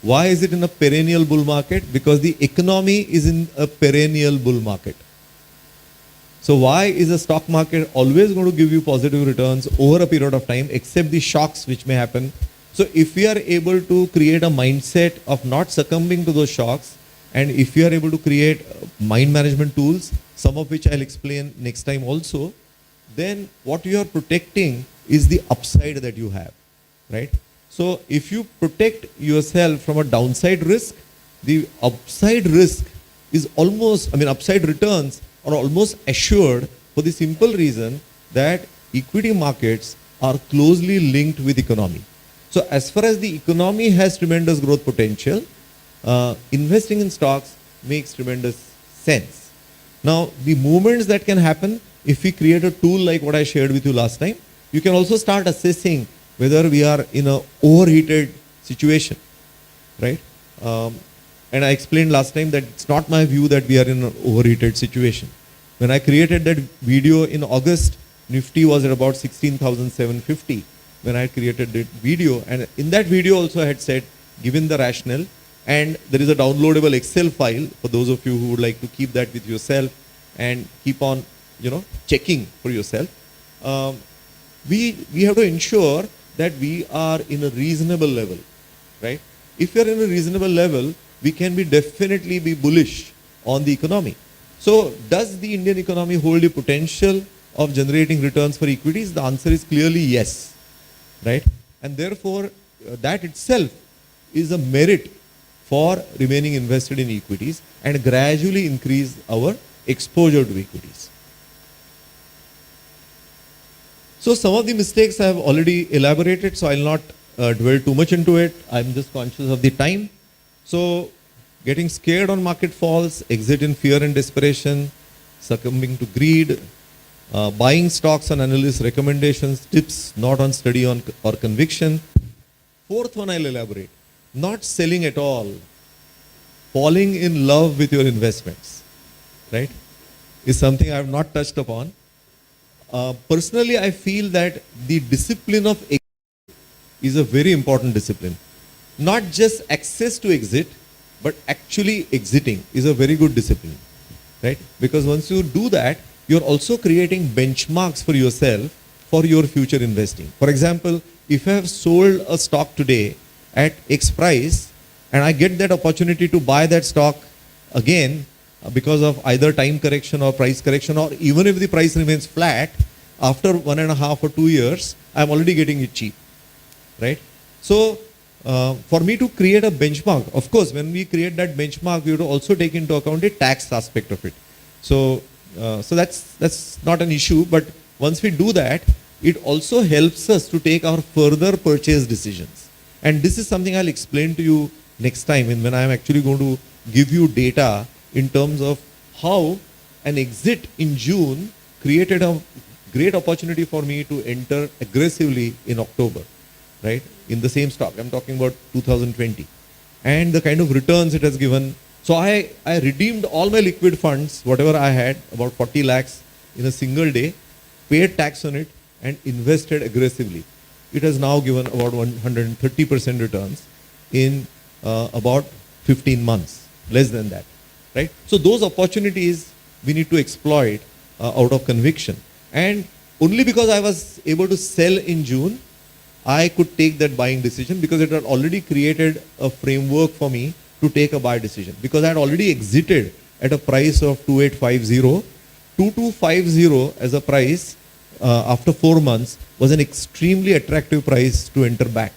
Why is it in a perennial bull market? Because the economy is in a perennial bull market. So why is the stock market always going to give you positive returns over a period of time, except the shocks which may happen? So if we are able to create a mindset of not succumbing to those shocks, and if you are able to create mind management tools, some of which I'll explain next time also, then what you are protecting is the upside that you have, right? So if you protect yourself from a downside risk, the upside risk is almost, upside returns are almost assured, for the simple reason that equity markets are closely linked with economy. So as far as the economy has tremendous growth potential, investing in stocks makes tremendous sense. Now, the movements that can happen if we create a tool like what I shared with you last time, you can also start assessing whether we are in a overheated situation, right? And I explained last time that it's not my view that we are in an overheated situation. When I created that video in August, Nifty was at about 16,750 when I created that video. And in that video also I had said, given the rationale, and there is a downloadable Excel file for those of you who would like to keep that with yourself and keep on, checking for yourself. We have to ensure that we are in a reasonable level, right? If we are in a reasonable level, we can definitely be bullish on the economy. So does the Indian economy hold the potential of generating returns for equities? The answer is clearly yes, right? And therefore, that itself is a merit for remaining invested in equities and gradually increase our exposure to equities. So some of the mistakes I have already elaborated, so I will not dwell too much into it. I am just conscious of the time. So getting scared on market falls, exit in fear and desperation, succumbing to greed, buying stocks on analyst recommendations, tips not on study or conviction. Fourth one I'll elaborate, not selling at all, falling in love with your investments, right, is something I have not touched upon. Personally, I feel that the discipline of exit is a very important discipline. Not just access to exit, but actually exiting is a very good discipline, right? Because once you do that, you're also creating benchmarks for yourself for your future investing. For example, if I have sold a stock today at X price and I get that opportunity to buy that stock again because of either time correction or price correction, or even if the price remains flat, after 1.5 or 2 years, I'm already getting it cheap, right? So, for me to create a benchmark, of course, when we create that benchmark, we have to also take into account the tax aspect of it. So, that's not an issue, but once we do that, it also helps us to take our further purchase decisions. And this is something I'll explain to you next time when I'm actually going to give you data in terms of how an exit in June created a great opportunity for me to enter aggressively in October, right? In the same stock. I'm talking about 2020. And the kind of returns it has given. So I redeemed all my liquid funds, whatever I had, about 40 lakhs in a single day, paid tax on it and invested aggressively. It has now given about 130% returns in about 15 months, less than that, right? So those opportunities we need to exploit out of conviction. And only because I was able to sell in June, I could take that buying decision, because it had already created a framework for me to take a buy decision. Because I had already exited at a price of 2850, 2250 as a price after 4 months was an extremely attractive price to enter back,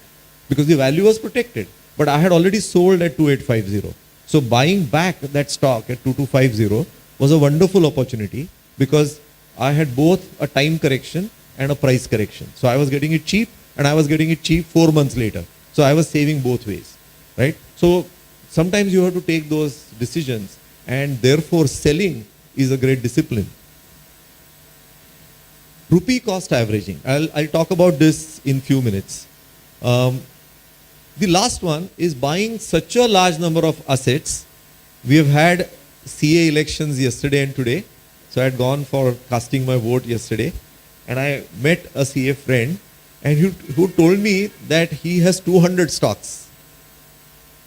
because the value was protected. But I had already sold at 2850. So buying back that stock at 2250 was a wonderful opportunity, because I had both a time correction and a price correction. So I was getting it cheap, and I was getting it cheap 4 months later. So I was saving both ways, right? So sometimes you have to take those decisions, and therefore selling is a great discipline. Rupee cost averaging. I'll talk about this in few minutes. The last one is buying such a large number of assets. We have had CA elections yesterday and today. So I had gone for casting my vote yesterday, and I met a CA friend, and who told me that he has 200 stocks,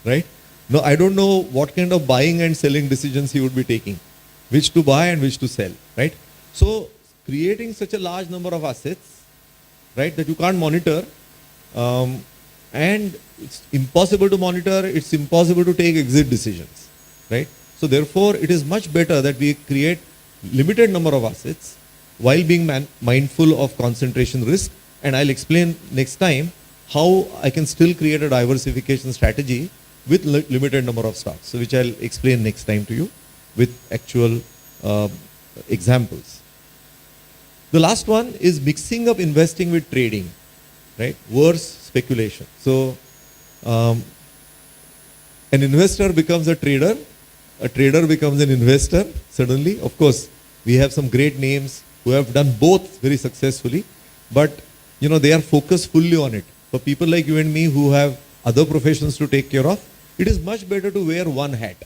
right? Now, I don't know what kind of buying and selling decisions he would be taking, which to buy and which to sell, right? So creating such a large number of assets, right, that you can't monitor, and it's impossible to monitor, it's impossible to take exit decisions, right? So therefore, it is much better that we create limited number of assets while being mindful of concentration risk. And I'll explain next time how I can still create a diversification strategy with limited number of stocks, so which I'll explain next time to you with actual examples. The last one is mixing up investing with trading, right? Worse, speculation. So an investor becomes a trader, a trader becomes an investor suddenly. Of course, we have some great names who have done both very successfully, but they are focused fully on it. For people like you and me who have other professions to take care of, it is much better to wear one hat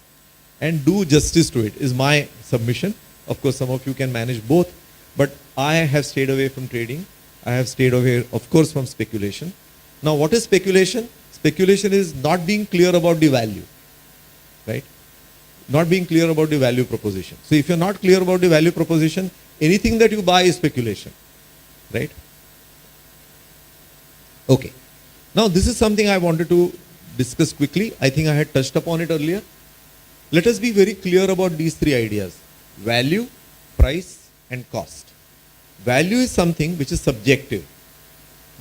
and do justice to it, is my submission. Of course, some of you can manage both, but I have stayed away from trading. I have stayed away, of course, from speculation. Now, what is speculation? Speculation is not being clear about the value, right? Not being clear about the value proposition. So if you're not clear about the value proposition, anything that you buy is speculation, right? Okay. Now, this is something I wanted to discuss quickly. I think I had touched upon it earlier. Let us be very clear about these three ideas: value, price, and cost. Value is something which is subjective.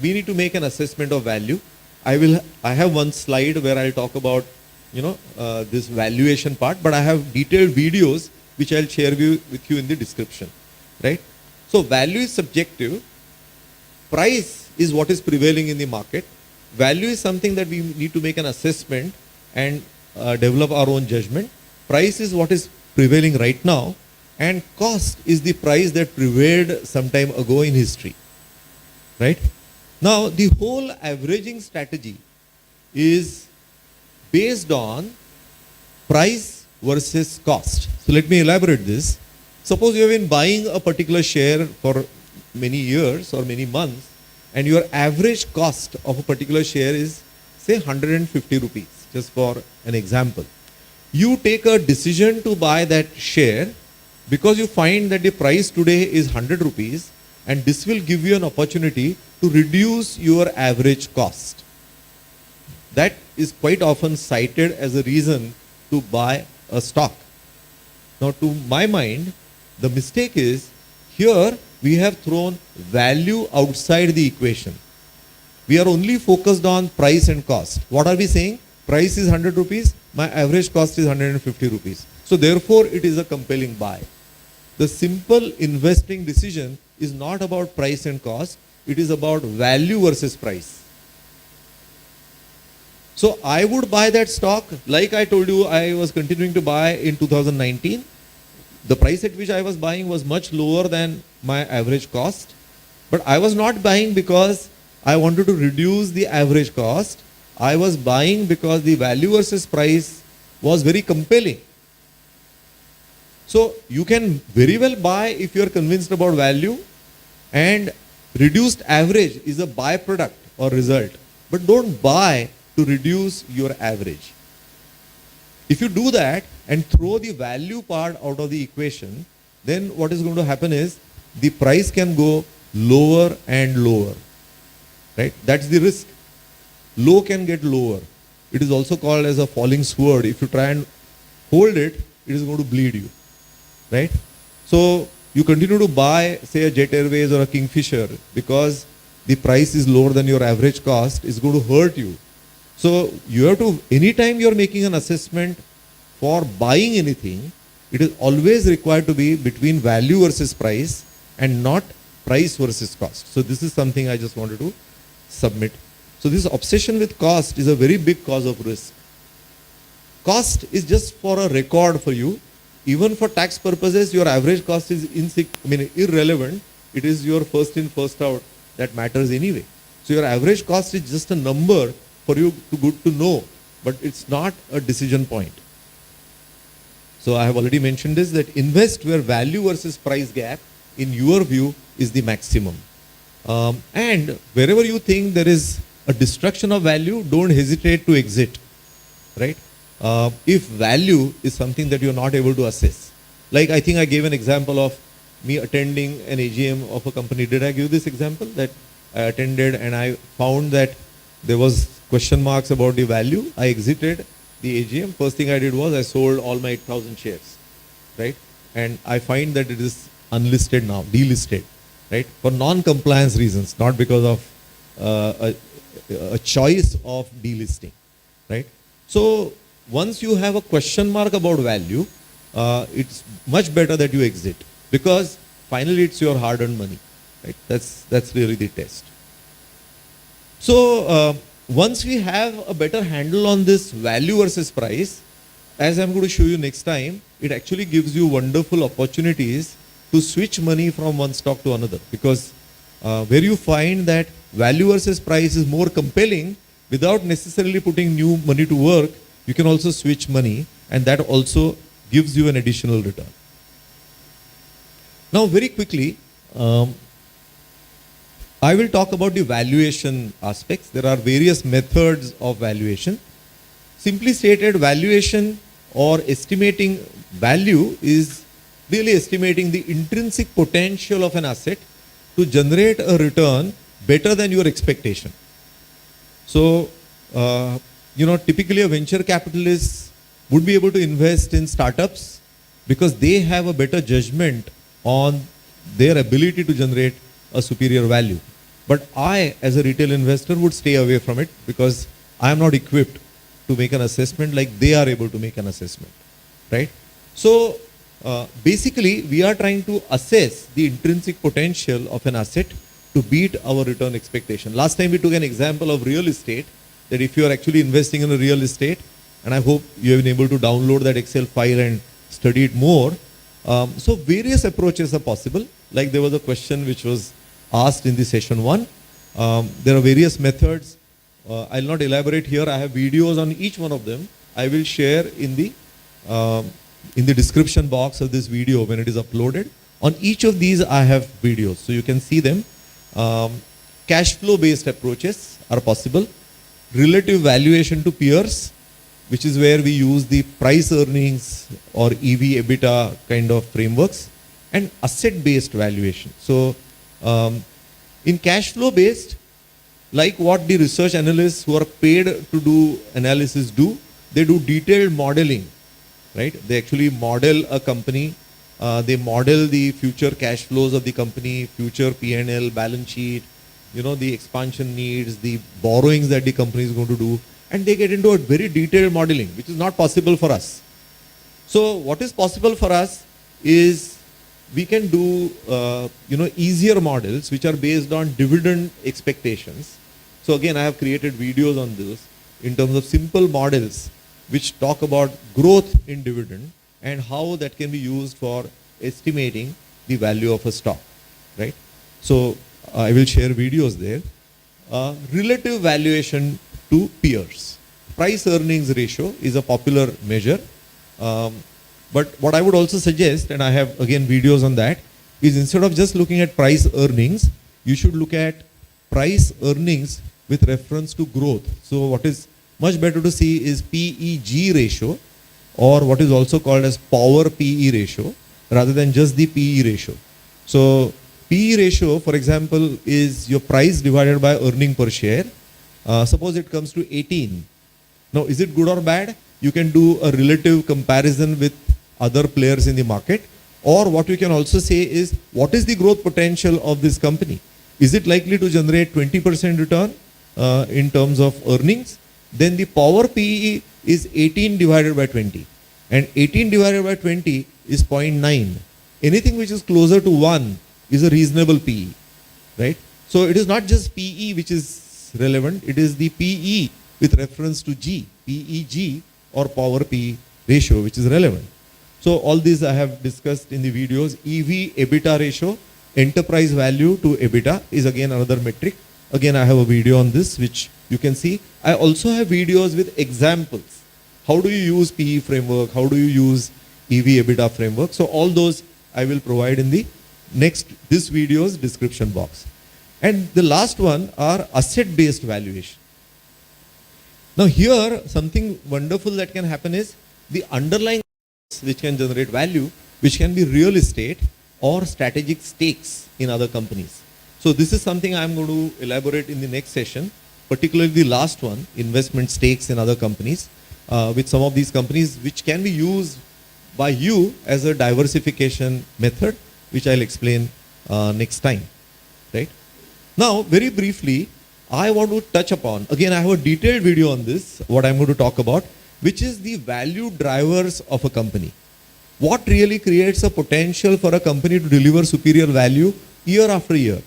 We need to make an assessment of value. I have one slide where I'll talk about this valuation part, but I have detailed videos which I'll share with you in the description, right? So value is subjective. Price is what is prevailing in the market. Value is something that we need to make an assessment and develop our own judgment. Price is what is prevailing right now, and cost is the price that prevailed some time ago in history, right? Now, the whole averaging strategy is based on price versus cost. So let me elaborate this. Suppose you have been buying a particular share for many years or many months, and your average cost of a particular share is, say, 150 rupees, just for an example. You take a decision to buy that share because you find that the price today is 100 rupees, and this will give you an opportunity to reduce your average cost. That is quite often cited as a reason to buy a stock. Now, to my mind, the mistake is here we have thrown value outside the equation. We are only focused on price and cost. What are we saying? Price is 100 rupees, my average cost is 150 rupees. So therefore, it is a compelling buy. The simple investing decision is not about price and cost. It is about value versus price. So I would buy that stock. Like I told you, I was continuing to buy in 2019. The price at which I was buying was much lower than my average cost. But I was not buying because I wanted to reduce the average cost. I was buying because the value versus price was very compelling. So you can very well buy if you are convinced about value, and reduced average is a byproduct or result. But don't buy to reduce your average. If you do that and throw the value part out of the equation, then what is going to happen is the price can go lower and lower, right? That's the risk. Low can get lower. It is also called as a falling sword. If you try and hold it, it is going to bleed you, right? So you continue to buy, say, a Jet Airways or a Kingfisher because the price is lower than your average cost, is going to hurt you. So you have to, anytime you are making an assessment for buying anything, it is always required to be between value versus price and not price versus cost. So this is something I just wanted to submit. So this obsession with cost is a very big cause of risk. Cost is just for a record for you. Even for tax purposes, your average cost is irrelevant. It is your first in, first out that matters anyway. So your average cost is just a number for you to good to know, but it's not a decision point. So I have already mentioned this, that invest where value versus price gap, in your view, is the maximum. And wherever you think there is a destruction of value, don't hesitate to exit, right? If value is something that you're not able to assess. Like I think I gave an example of me attending an AGM of a company. Did I give this example? That I attended and I found that there was question marks about the value. I exited the AGM. First thing I did was I sold all my 8,000 shares, right? And I find that it is unlisted now, delisted, right? For non-compliance reasons, not because of a choice of delisting, right? So once you have a question mark about value, it's much better that you exit, because finally it's your hard-earned money, right? That's really the test. So once we have a better handle on this value versus price, as I'm going to show you next time, it actually gives you wonderful opportunities to switch money from one stock to another, because where you find that value versus price is more compelling without necessarily putting new money to work, you can also switch money, and that also gives you an additional return. Now, very quickly, I will talk about the valuation aspects. There are various methods of valuation. Simply stated, valuation or estimating value is really estimating the intrinsic potential of an asset to generate a return better than your expectation. So, typically a venture capitalist would be able to invest in startups because they have a better judgment on their ability to generate a superior value. But I, as a retail investor, would stay away from it because I am not equipped to make an assessment like they are able to make an assessment, right? So, basically, we are trying to assess the intrinsic potential of an asset to beat our return expectation. Last time we took an example of real estate, that if you are actually investing in a real estate, and I hope you have been able to download that Excel file and study it more. So various approaches are possible. Like there was a question which was asked in the session 1. There are various methods. I'll not elaborate here. I have videos on each one of them. I will share in the description box of this video when it is uploaded. On each of these I have videos, so you can see them. Cash flow based approaches are possible. Relative valuation to peers, which is where we use the price earnings or EV EBITDA kind of frameworks, and asset based valuation. So in cash flow based, like what the research analysts who are paid to do analysis do, they do detailed modeling, right? They actually model a company. They model the future cash flows of the company, future P&L, balance sheet, the expansion needs, the borrowings that the company is going to do, and they get into a very detailed modeling, which is not possible for us. So what is possible for us is we can do, easier models which are based on dividend expectations. So again, I have created videos on this in terms of simple models which talk about growth in dividend and how that can be used for estimating the value of a stock, right? So I will share videos there. Relative valuation to peers. Price earnings ratio is a popular measure. But what I would also suggest, and I have again videos on that, is instead of just looking at price earnings, you should look at price earnings with reference to growth. So what is much better to see is PEG ratio, or what is also called as power PE ratio, rather than just the PE ratio. So PE ratio, for example, is your price divided by earning per share. Suppose it comes to 18. Now, is it good or bad? You can do a relative comparison with other players in the market. Or what you can also say is, what is the growth potential of this company? Is it likely to generate 20% return in terms of earnings? Then the power PE is 18 divided by 20. And 18 divided by 20 is 0.9. Anything which is closer to 1 is a reasonable PE, right? So it is not just PE which is relevant, it is the PE with reference to G, PEG or power PE ratio which is relevant. So all these I have discussed in the videos. EV EBITDA ratio, enterprise value to EBITDA, is again another metric. Again, I have a video on this which you can see. I also have videos with examples. How do you use PE framework? How do you use EV EBITDA framework? So all those I will provide in this video's description box. And the last one are asset-based valuation. Now here, something wonderful that can happen is the underlying which can generate value, which can be real estate or strategic stakes in other companies. So this is something I'm going to elaborate in the next session, particularly the last one, investment stakes in other companies, with some of these companies which can be used by you as a diversification method, which I'll explain next time, right? Now, very briefly, I want to touch upon, again, I have a detailed video on this, what I'm going to talk about, which is the value drivers of a company. What really creates a potential for a company to deliver superior value year after year?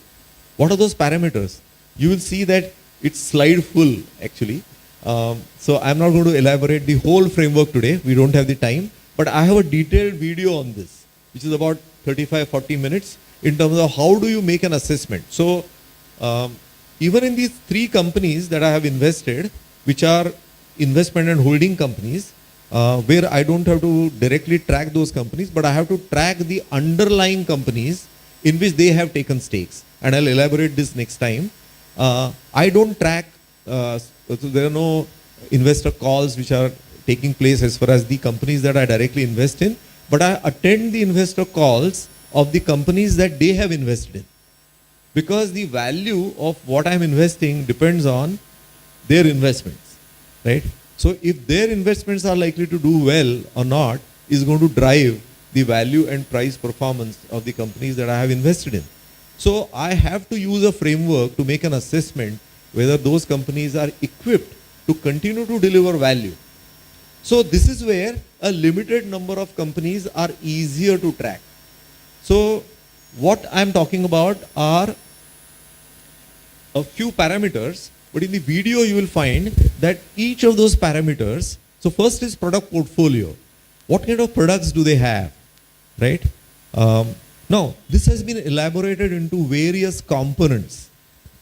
What are those parameters? You will see that it's slide full, actually. So I'm not going to elaborate the whole framework today. We don't have the time. But I have a detailed video on this, which is about 35-40 minutes in terms of how do you make an assessment. So even in these 3 companies that I have invested, which are investment and holding companies, where I don't have to directly track those companies, but I have to track the underlying companies in which they have taken stakes. And I'll elaborate this next time. I don't track, so there are no investor calls which are taking place as far as the companies that I directly invest in, but I attend the investor calls of the companies that they have invested in. Because the value of what I'm investing depends on their investments, right? So if their investments are likely to do well or not is going to drive the value and price performance of the companies that I have invested in. So I have to use a framework to make an assessment whether those companies are equipped to continue to deliver value. So this is where a limited number of companies are easier to track. So what I'm talking about are a few parameters, but in the video you will find that each of those parameters, so first is product portfolio. What kind of products do they have, right? Now, this has been elaborated into various components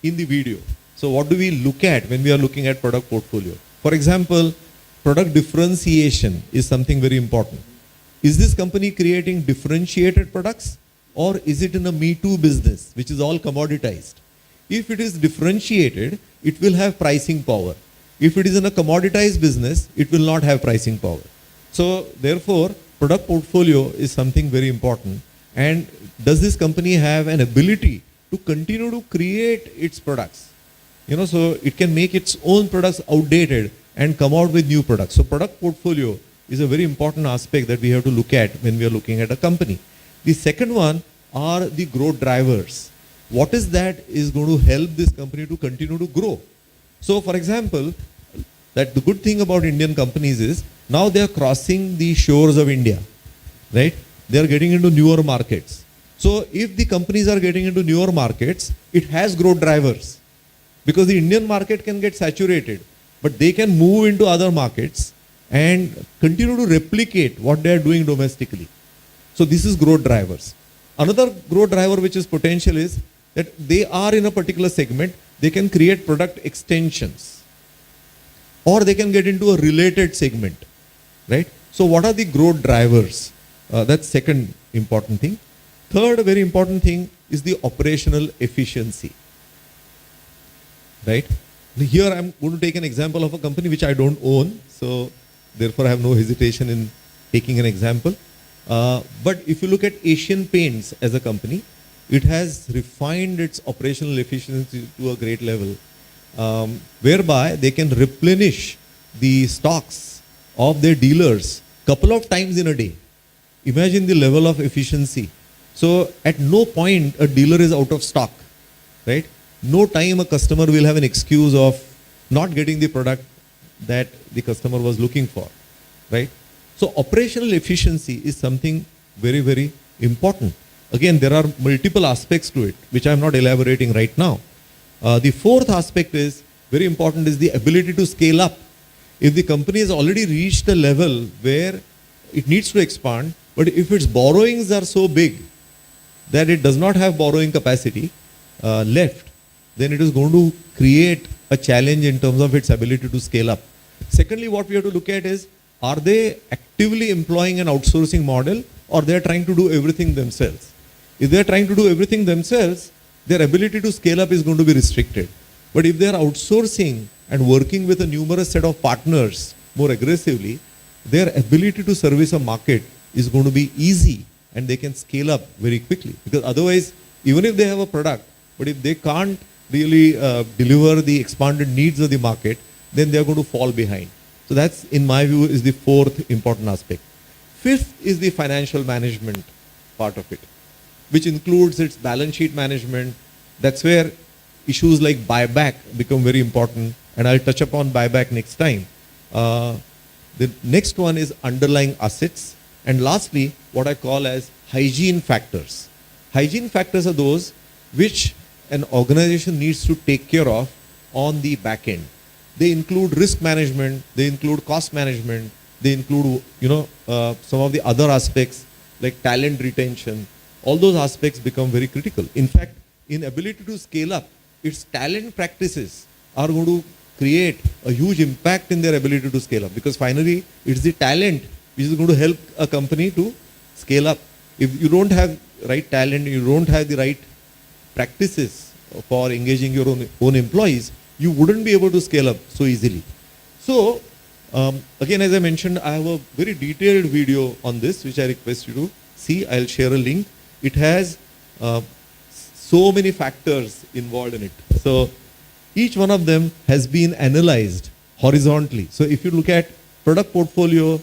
in the video. So what do we look at when we are looking at product portfolio? For example, product differentiation is something very important. Is this company creating differentiated products, or is it in a Me Too business, which is all commoditized? If it is differentiated, it will have pricing power. If it is in a commoditized business, it will not have pricing power. So therefore, product portfolio is something very important. And does this company have an ability to continue to create its products? So it can make its own products outdated and come out with new products. So product portfolio is a very important aspect that we have to look at when we are looking at a company. The second one are the growth drivers. What is that is going to help this company to continue to grow? So for example, that the good thing about Indian companies is now they are crossing the shores of India, right? They are getting into newer markets. So if the companies are getting into newer markets, it has growth drivers, because the Indian market can get saturated, but they can move into other markets and continue to replicate what they are doing domestically. So this is growth drivers. Another growth driver which is potential is that they are in a particular segment, they can create product extensions, or they can get into a related segment, right? So what are the growth drivers? That's second important thing. Third very important thing is the operational efficiency, right? Here I'm going to take an example of a company which I don't own, so therefore I have no hesitation in taking an example. But if you look at Asian Paints as a company, it has refined its operational efficiency to a great level, whereby they can replenish the stocks of their dealers couple of times in a day. Imagine the level of efficiency. So at no point a dealer is out of stock, right? No time a customer will have an excuse of not getting the product that the customer was looking for, right? So operational efficiency is something very, very important. Again, there are multiple aspects to it, which I'm not elaborating right now. The fourth aspect is very important, is the ability to scale up. If the company has already reached a level where it needs to expand, but if its borrowings are so big that it does not have borrowing capacity left, then it is going to create a challenge in terms of its ability to scale up. Secondly, what we have to look at is, are they actively employing an outsourcing model, or they are trying to do everything themselves? If they are trying to do everything themselves, their ability to scale up is going to be restricted. But if they are outsourcing and working with a numerous set of partners more aggressively, their ability to service a market is going to be easy, and they can scale up very quickly. Because otherwise, even if they have a product, but if they can't really deliver the expanded needs of the market, then they are going to fall behind. So that's, in my view, is the fourth important aspect. Fifth is the financial management part of it, which includes its balance sheet management. That's where issues like buyback become very important, and I'll touch upon buyback next time. The next one is underlying assets, and lastly, what I call as hygiene factors. Hygiene factors are those which an organization needs to take care of on the back end. they include risk management, they include cost management, they include, some of the other aspects like talent retention. All those aspects become very critical. In fact, in ability to scale up, its talent practices are going to create a huge impact in their ability to scale up, because finally it's the talent which is going to help a company to scale up. If you don't have right talent, you don't have the right practices for engaging your own employees, you wouldn't be able to scale up so easily. So, again, as I mentioned, I have a very detailed video on this, which I request you to see. I'll share a link. It has so many factors involved in it. So, each one of them has been analyzed horizontally. So, if you look at product portfolio,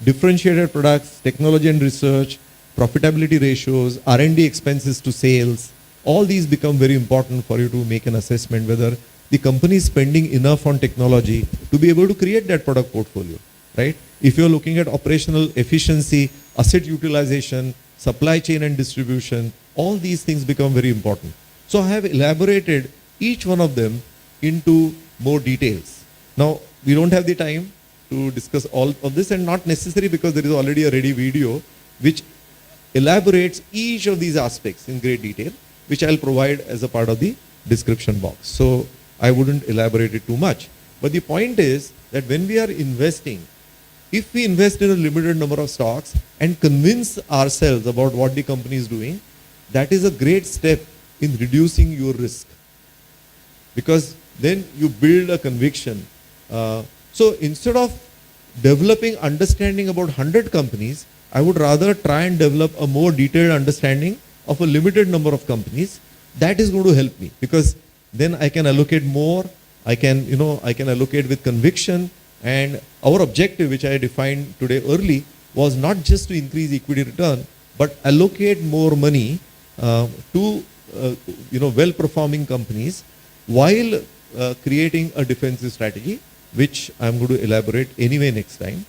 differentiated products, technology and research, profitability ratios, R&D expenses to sales, all these become very important for you to make an assessment whether the company is spending enough on technology to be able to create that product portfolio, right? If you're looking at operational efficiency, asset utilization, supply chain and distribution, all these things become very important. So I have elaborated each one of them into more details. Now, we don't have the time to discuss all of this, and not necessary, because there is already a ready video which elaborates each of these aspects in great detail, which I'll provide as a part of the description box. So I wouldn't elaborate it too much. But the point is that when we are investing, if we invest in a limited number of stocks and convince ourselves about what the company is doing, that is a great step in reducing your risk, because then you build a conviction. So instead of developing understanding about 100 companies, I would rather try and develop a more detailed understanding of a limited number of companies. That is going to help me, because then I can allocate more, I can allocate with conviction. And our objective, which I defined today early, was not just to increase equity return, but allocate more money to well-performing companies while creating a defensive strategy, which I'm going to elaborate anyway next time.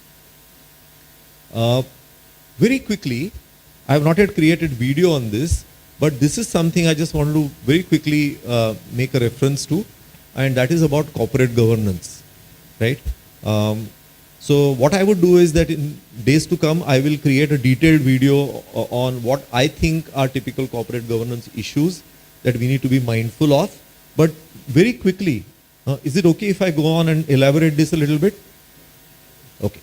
Very quickly, I have not yet created video on this, but this is something I just want to very quickly make a reference to, and that is about corporate governance, right? So what I would do is that in days to come, I will create a detailed video on what I think are typical corporate governance issues that we need to be mindful of. But very quickly, is it okay if I go on and elaborate this a little bit? Okay.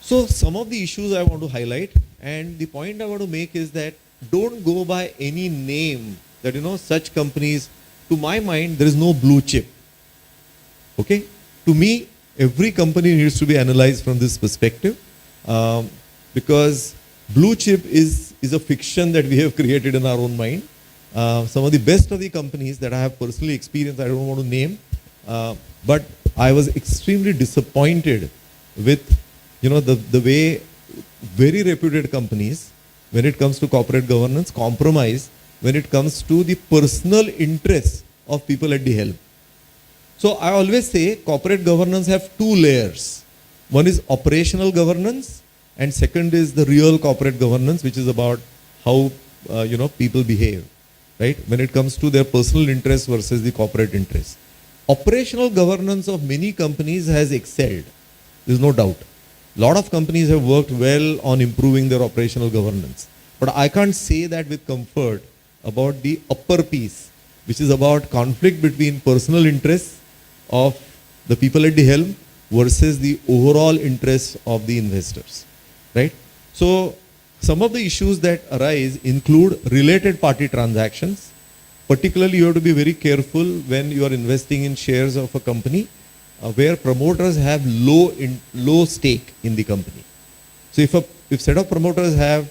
So some of the issues I want to highlight, and the point I want to make is that don't go by any name that, such companies. To my mind, there is no blue chip. Okay? To me, every company needs to be analyzed from this perspective, because blue chip is a fiction that we have created in our own mind. Some of the best of the companies that I have personally experienced, I don't want to name, but I was extremely disappointed with, the way very reputed companies, when it comes to corporate governance, compromise when it comes to the personal interests of people at the helm. So I always say corporate governance have two layers. One is operational governance, and second is the real corporate governance, which is about how people behave, right? When it comes to their personal interests versus the corporate interests. Operational governance of many companies has excelled. There's no doubt. A lot of companies have worked well on improving their operational governance. But I can't say that with comfort about the upper piece, which is about conflict between personal interests of the people at the helm versus the overall interests of the investors, right? So some of the issues that arise include related party transactions. Particularly, you have to be very careful when you are investing in shares of a company where promoters have low stake in the company. So if set of promoters have,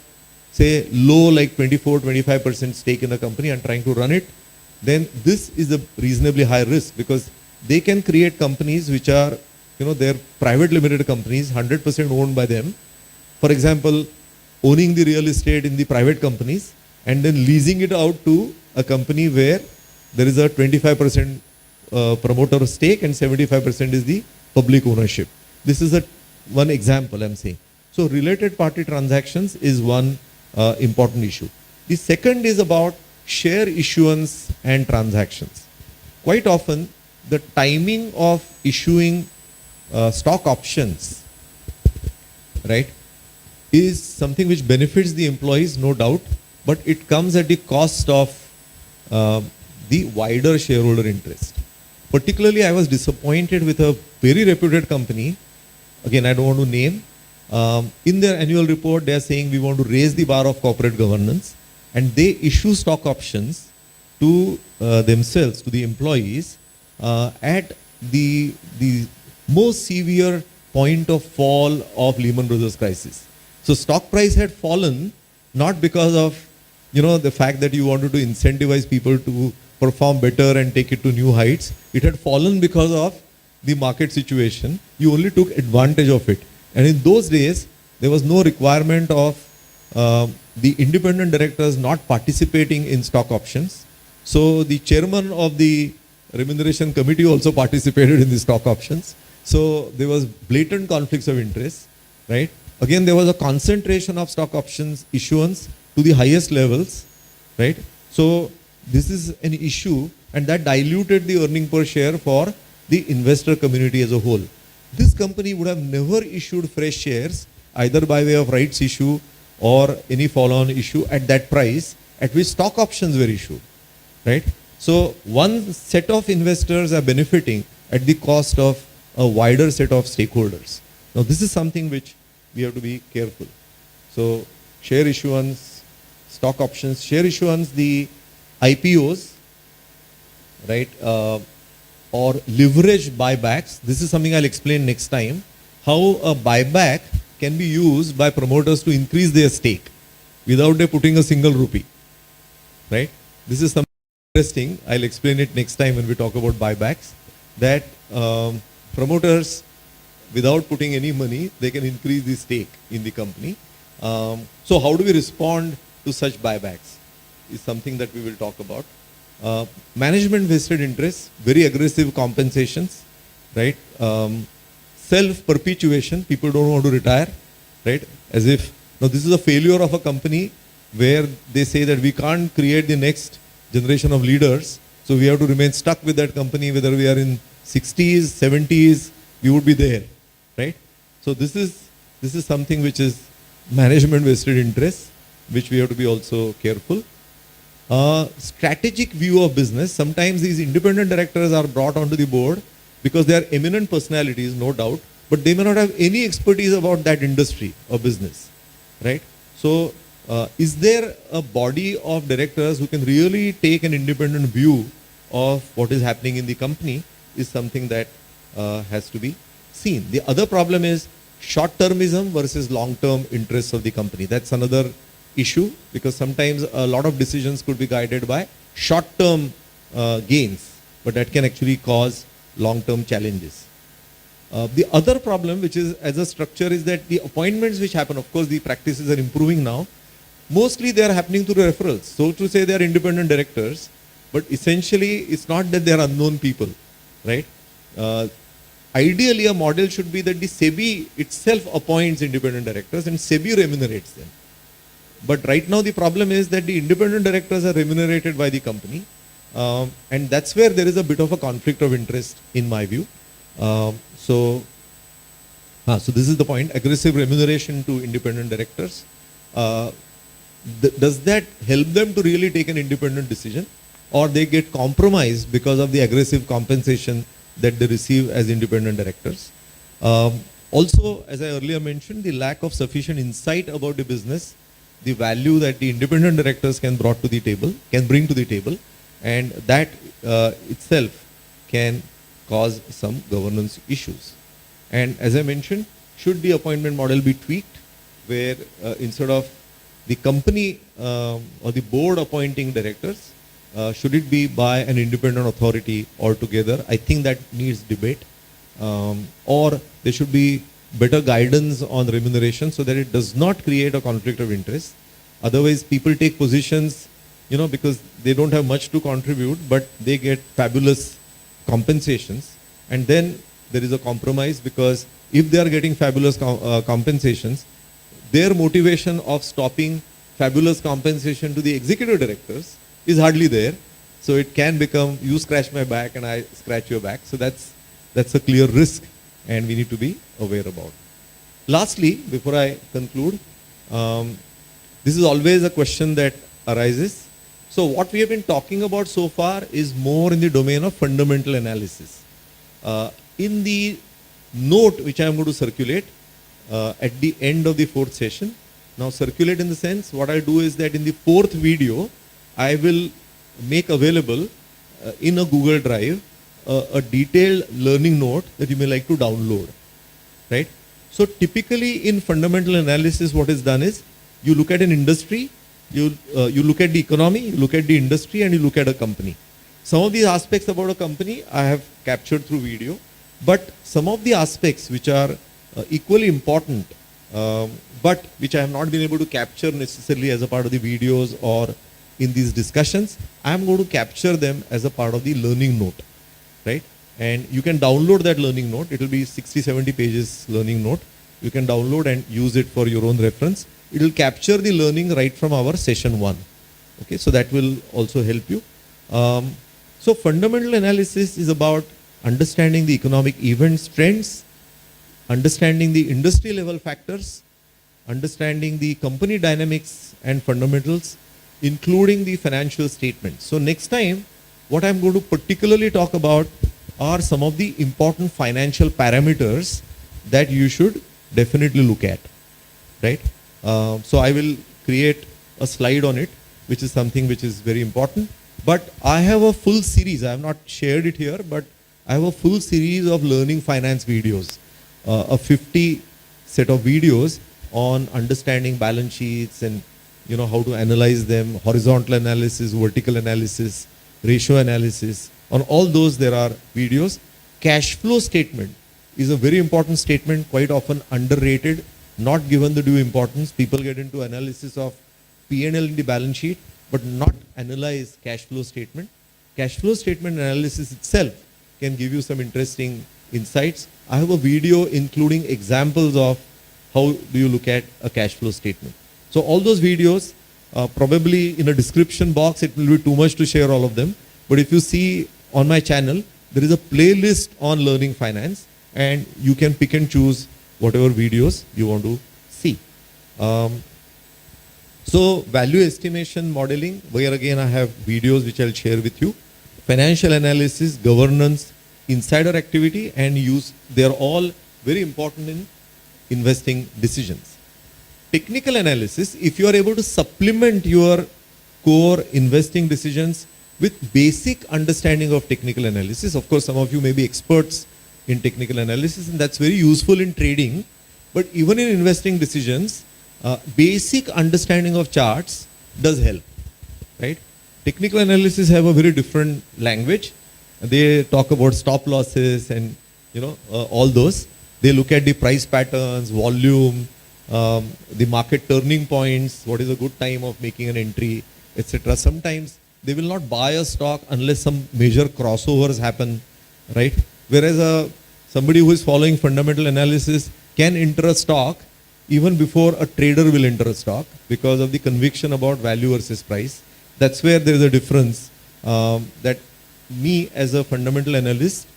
say, low, like 24-25% stake in a company and trying to run it, then this is a reasonably high risk, because they can create companies which are, they're private limited companies, 100% owned by them. For example, owning the real estate in the private companies and then leasing it out to a company where there is a 25% promoter stake and 75% is the public ownership. This is one example I'm saying. So related party transactions is one important issue. The second is about share issuance and transactions. Quite often, the timing of issuing stock options, right, is something which benefits the employees, no doubt, but it comes at the cost of the wider shareholder interest. Particularly, I was disappointed with a very reputed company. Again, I don't want to name. In their annual report, they are saying we want to raise the bar of corporate governance, and they issue stock options to themselves, to the employees, at the most severe point of fall of Lehman Brothers crisis. So stock price had fallen not because of the fact that you wanted to incentivize people to perform better and take it to new heights. It had fallen because of the market situation. You only took advantage of it. And in those days, there was no requirement of the independent directors not participating in stock options. So the chairman of the remuneration committee also participated in the stock options. So there was blatant conflicts of interest, right? Again, there was a concentration of stock options issuance to the highest levels, right? So this is an issue, and that diluted the earning per share for the investor community as a whole. This company would have never issued fresh shares, either by way of rights issue or any follow-on issue at that price at which stock options were issued, right? So one set of investors are benefiting at the cost of a wider set of stakeholders. Now this is something which we have to be careful. So share issuance, stock options, share issuance, the IPOs, right, or leverage buybacks. This is something I'll explain next time, how a buyback can be used by promoters to increase their stake without they putting a single rupee, right? This is something interesting. I'll explain it next time when we talk about buybacks, that promoters, without putting any money, they can increase the stake in the company. So how do we respond to such buybacks is something that we will talk about. Management vested interests, very aggressive compensations, right? Self-perpetuation, people don't want to retire, right? As if, now this is a failure of a company where they say that we can't create the next generation of leaders, so we have to remain stuck with that company, whether we are in 60s, 70s, we would be there, right? So this is something which is management vested interest, which we have to be also careful. Strategic view of business. Sometimes these independent directors are brought onto the board because they are eminent personalities, no doubt, but they may not have any expertise about that industry or business, right? So is there a body of directors who can really take an independent view of what is happening in the company is something that has to be seen. The other problem is short-termism versus long-term interests of the company. That's another issue, because sometimes a lot of decisions could be guided by short-term gains, but that can actually cause long-term challenges. The other problem, which is as a structure, is that the appointments which happen, of course the practices are improving now, mostly they are happening through referrals. So to say they are independent directors, but essentially it's not that they are unknown people, right? Ideally a model should be that the SEBI itself appoints independent directors and SEBI remunerates them. But right now the problem is that the independent directors are remunerated by the company, and that's where there is a bit of a conflict of interest in my view. So this is the point, aggressive remuneration to independent directors. Does that help them to really take an independent decision, or they get compromised because of the aggressive compensation that they receive as independent directors? Also, as I earlier mentioned, the lack of sufficient insight about the business, the value that the independent directors can bring to the table, and that itself can cause some governance issues. And as I mentioned, should the appointment model be tweaked, where instead of the company or the board appointing directors, should it be by an independent authority altogether? I think that needs debate. Or there should be better guidance on remuneration so that it does not create a conflict of interest. Otherwise, people take positions, because they don't have much to contribute, but they get fabulous compensations. And then there is a compromise, because if they are getting fabulous compensations, their motivation of stopping fabulous compensation to the executive directors is hardly there. So it can become, you scratch my back and I scratch your back. So that's a clear risk and we need to be aware about. Lastly, before I conclude, this is always a question that arises. So what we have been talking about so far is more in the domain of fundamental analysis. In the note which I am going to circulate at the end of the fourth session, now circulate in the sense, what I do is that in the fourth video, I will make available in a Google Drive a detailed learning note that you may like to download, right? So typically in fundamental analysis, what is done is you look at an industry, you look at the economy, you look at the industry, and you look at a company. Some of these aspects about a company I have captured through video, but some of the aspects which are equally important, but which I have not been able to capture necessarily as a part of the videos or in these discussions, I am going to capture them as a part of the learning note, right? And you can download that learning note. It will be 60, 70 pages learning note. You can download and use it for your own reference. It will capture the learning right from our session 1. Okay, so that will also help you. So fundamental analysis is about understanding the economic events, trends, understanding the industry level factors, understanding the company dynamics and fundamentals, including the financial statements. So next time, what I'm going to particularly talk about are some of the important financial parameters that you should definitely look at, right? So I will create a slide on it, which is something which is very important. But I have a full series, I have not shared it here, but I have a full series of learning finance videos, a 50 set of videos on understanding balance sheets and how to analyze them, horizontal analysis, vertical analysis, ratio analysis. On all those there are videos. Cash flow statement is a very important statement, quite often underrated, not given the due importance. People get into analysis of P&L in the balance sheet, but not analyze cash flow statement. Cash flow statement analysis itself can give you some interesting insights. I have a video including examples of how do you look at a cash flow statement. So all those videos, probably in a description box, it will be too much to share all of them. But if you see on my channel, there is a playlist on learning finance and you can pick and choose whatever videos you want to see. So value estimation modeling, where again I have videos which I'll share with you. Financial analysis, governance, insider activity and use, they are all very important in investing decisions. Technical analysis, if you are able to supplement your core investing decisions with basic understanding of technical analysis, of course some of you may be experts in technical analysis and that's very useful in trading, but even in investing decisions, basic understanding of charts does help, right? Technical analysis have a very different language. They talk about stop losses and all those. They look at the price patterns, volume, the market turning points, what is a good time of making an entry, etc. Sometimes they will not buy a stock unless some major crossovers happen, right? Whereas somebody who is following fundamental analysis can enter a stock even before a trader will enter a stock because of the conviction about value versus price. That's where there is a difference that me as a fundamental analyst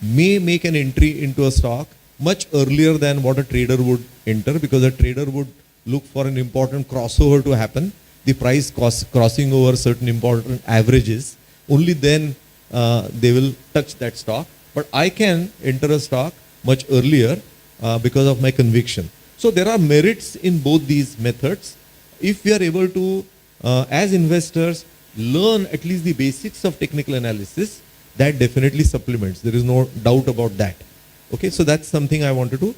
may make an entry into a stock much earlier than what a trader would enter, because a trader would look for an important crossover to happen, the price crossing over certain important averages, only then they will touch that stock. But I can enter a stock much earlier because of my conviction. So there are merits in both these methods. If we are able to, as investors, learn at least the basics of technical analysis, that definitely supplements. There is no doubt about that. Okay, so that's something I wanted to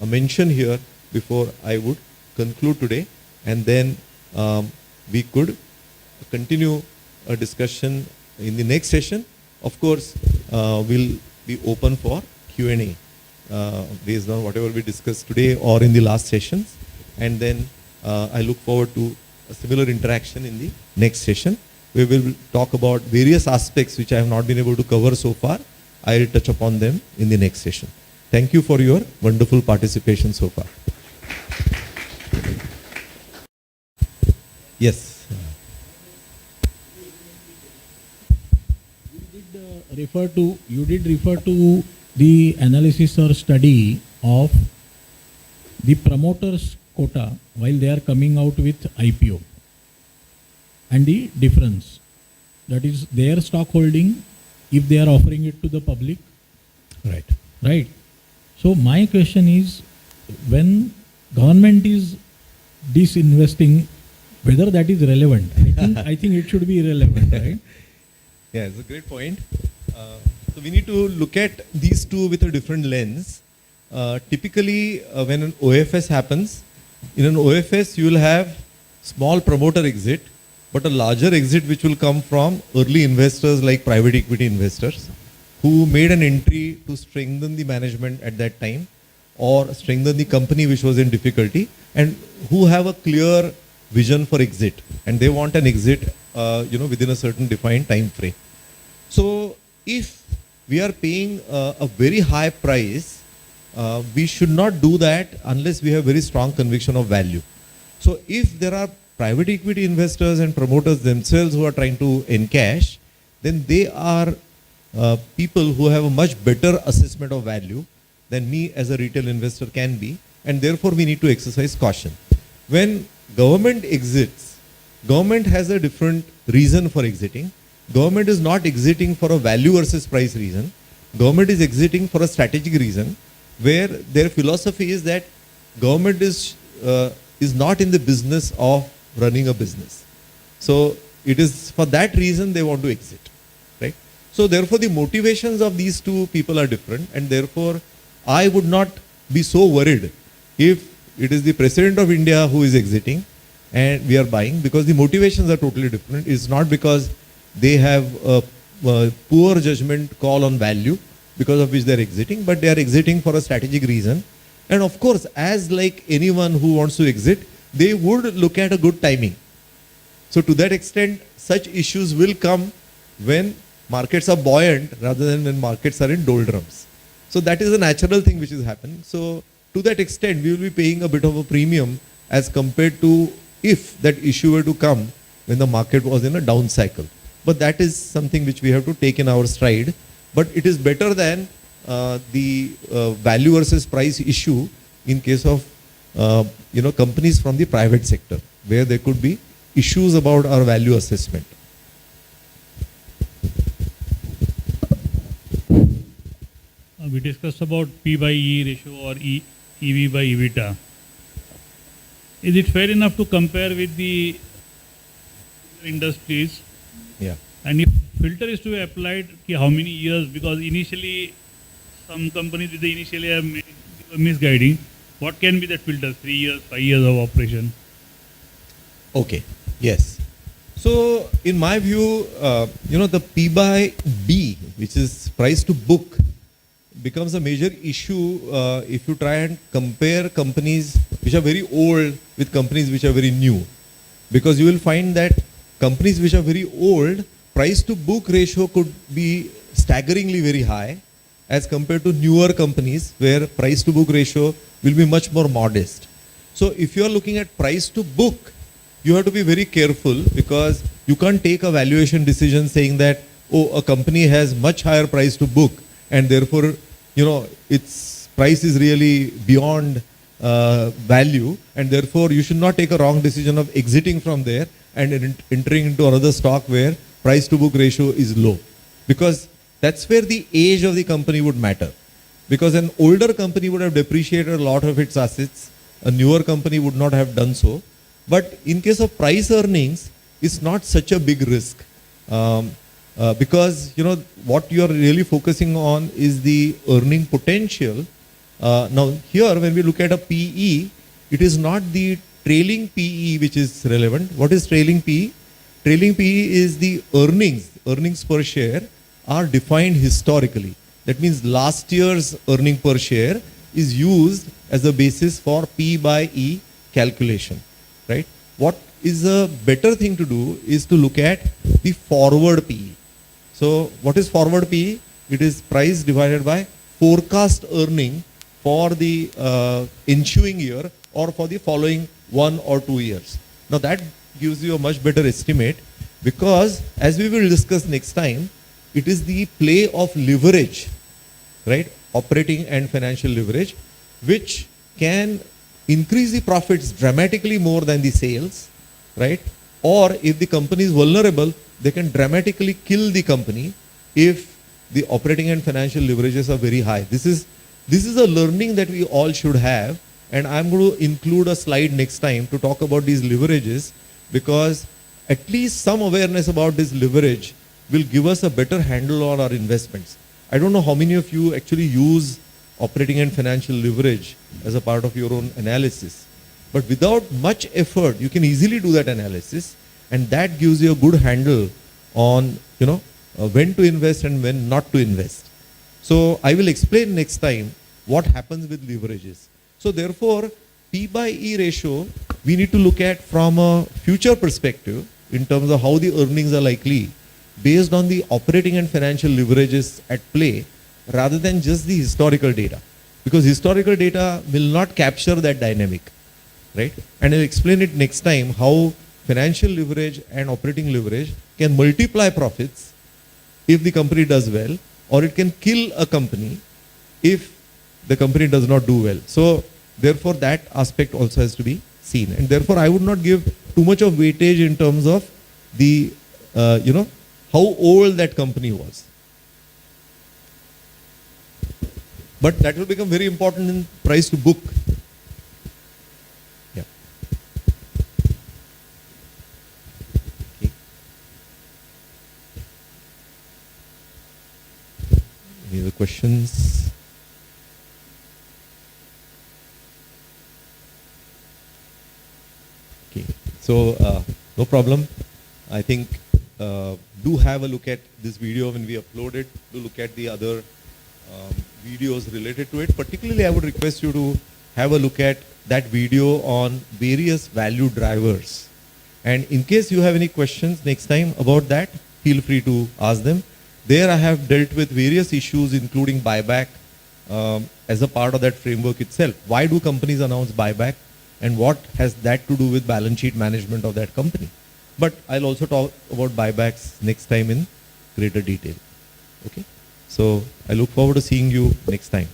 mention here before I would conclude today, and then we could continue a discussion in the next session. Of course, we'll be open for Q&A based on whatever we discussed today or in the last sessions, and then I look forward to a similar interaction in the next session. We will talk about various aspects which I have not been able to cover so far. I will touch upon them in the next session. Thank you for your wonderful participation so far. Yes. you did refer to the analysis or study of the promoters quota while they are coming out with IPO and the difference, that is their stock holding if they are offering it to the public, Right. right? So my question is, when government is disinvesting, whether that is relevant? I think it should be irrelevant, right? Yeah, it's a great point. So we need to look at these two with a different lens. Typically, when an OFS happens, in an OFS you will have small promoter exit, but a larger exit which will come from early investors like private equity investors who made an entry to strengthen the management at that time or strengthen the company which was in difficulty and who have a clear vision for exit and they want an exit within a certain defined time frame. So if we are paying a very high price, we should not do that unless we have very strong conviction of value. So if there are private equity investors and promoters themselves who are trying to encash, then they are people who have a much better assessment of value than me as a retail investor can be, and therefore we need to exercise caution. When government exits, government has a different reason for exiting. Government is not exiting for a value versus price reason. Government is exiting for a strategic reason, where their philosophy is that government is not in the business of running a business. So it is for that reason they want to exit, right? So therefore the motivations of these two people are different, and therefore I would not be so worried if it is the President of India who is exiting and we are buying, because the motivations are totally different. It's not because they have a poor judgment call on value because of which they are exiting, but they are exiting for a strategic reason. And of course, as like anyone who wants to exit, they would look at a good timing. So to that extent, such issues will come when markets are buoyant rather than when markets are in doldrums. So that is a natural thing which is happening. So to that extent, we will be paying a bit of a premium as compared to if that issue were to come when the market was in a down cycle. But that is something which we have to take in our stride. But it is better than the value versus price issue in case of companies from the private sector, where there could be issues about our value assessment. We discussed about P by E ratio or EV by EBITDA. Is it fair enough to compare with the industries? Yeah. And if filter is to be applied, how many years? Because initially, some companies with the initially are misguiding. What can be that filter? 3 years, 5 years of operation? Okay. Yes. So in my view, the P by B, which is price to book, becomes a major issue if you try and compare companies which are very old with companies which are very new. Because you will find that companies which are very old, price to book ratio could be staggeringly very high as compared to newer companies where price to book ratio will be much more modest. So if you are looking at price to book, you have to be very careful, because you can't take a valuation decision saying that, oh, a company has much higher price to book and therefore, its price is really beyond value, and therefore you should not take a wrong decision of exiting from there and entering into another stock where price to book ratio is low. Because that's where the age of the company would matter. Because an older company would have depreciated a lot of its assets, a newer company would not have done so. But in case of price earnings, it's not such a big risk. Because what you are really focusing on is the earning potential. Now here, when we look at a PE, it is not the trailing PE which is relevant. What is trailing PE? Trailing PE is the earnings per share are defined historically. That means last year's earning per share is used as a basis for P by E calculation, right? What is a better thing to do is to look at the forward PE. So what is forward PE? It is price divided by forecast earning for the ensuing year or for the following 1 or 2 years. Now that gives you a much better estimate, because as we will discuss next time, it is the play of leverage, right? Operating and financial leverage, which can increase the profits dramatically more than the sales, right? Or if the company is vulnerable, they can dramatically kill the company if the operating and financial leverages are very high. This is a learning that we all should have, and I'm going to include a slide next time to talk about these leverages, because at least some awareness about this leverage will give us a better handle on our investments. I don't know how many of you actually use operating and financial leverage as a part of your own analysis. But without much effort, you can easily do that analysis, and that gives you a good handle on, when to invest and when not to invest. So I will explain next time what happens with leverages. So therefore, P by E ratio, we need to look at from a future perspective in terms of how the earnings are likely based on the operating and financial leverages at play, rather than just the historical data. Because historical data will not capture that dynamic, right? And I'll explain it next time how financial leverage and operating leverage can multiply profits if the company does well, or it can kill a company if the company does not do well. So therefore that aspect also has to be seen. And therefore I would not give too much of weightage in terms of the, how old that company was. But that will become very important in price to book. Yeah. Okay. Any other questions? Okay. So no problem. I think do have a look at this video when we upload it. Do look at the other videos related to it. Particularly, I would request you to have a look at that video on various value drivers. And in case you have any questions next time about that, feel free to ask them. There I have dealt with various issues, including buyback as a part of that framework itself. Why do companies announce buyback? And what has that to do with balance sheet management of that company? But I'll also talk about buybacks next time in greater detail. Okay? So I look forward to seeing you next time.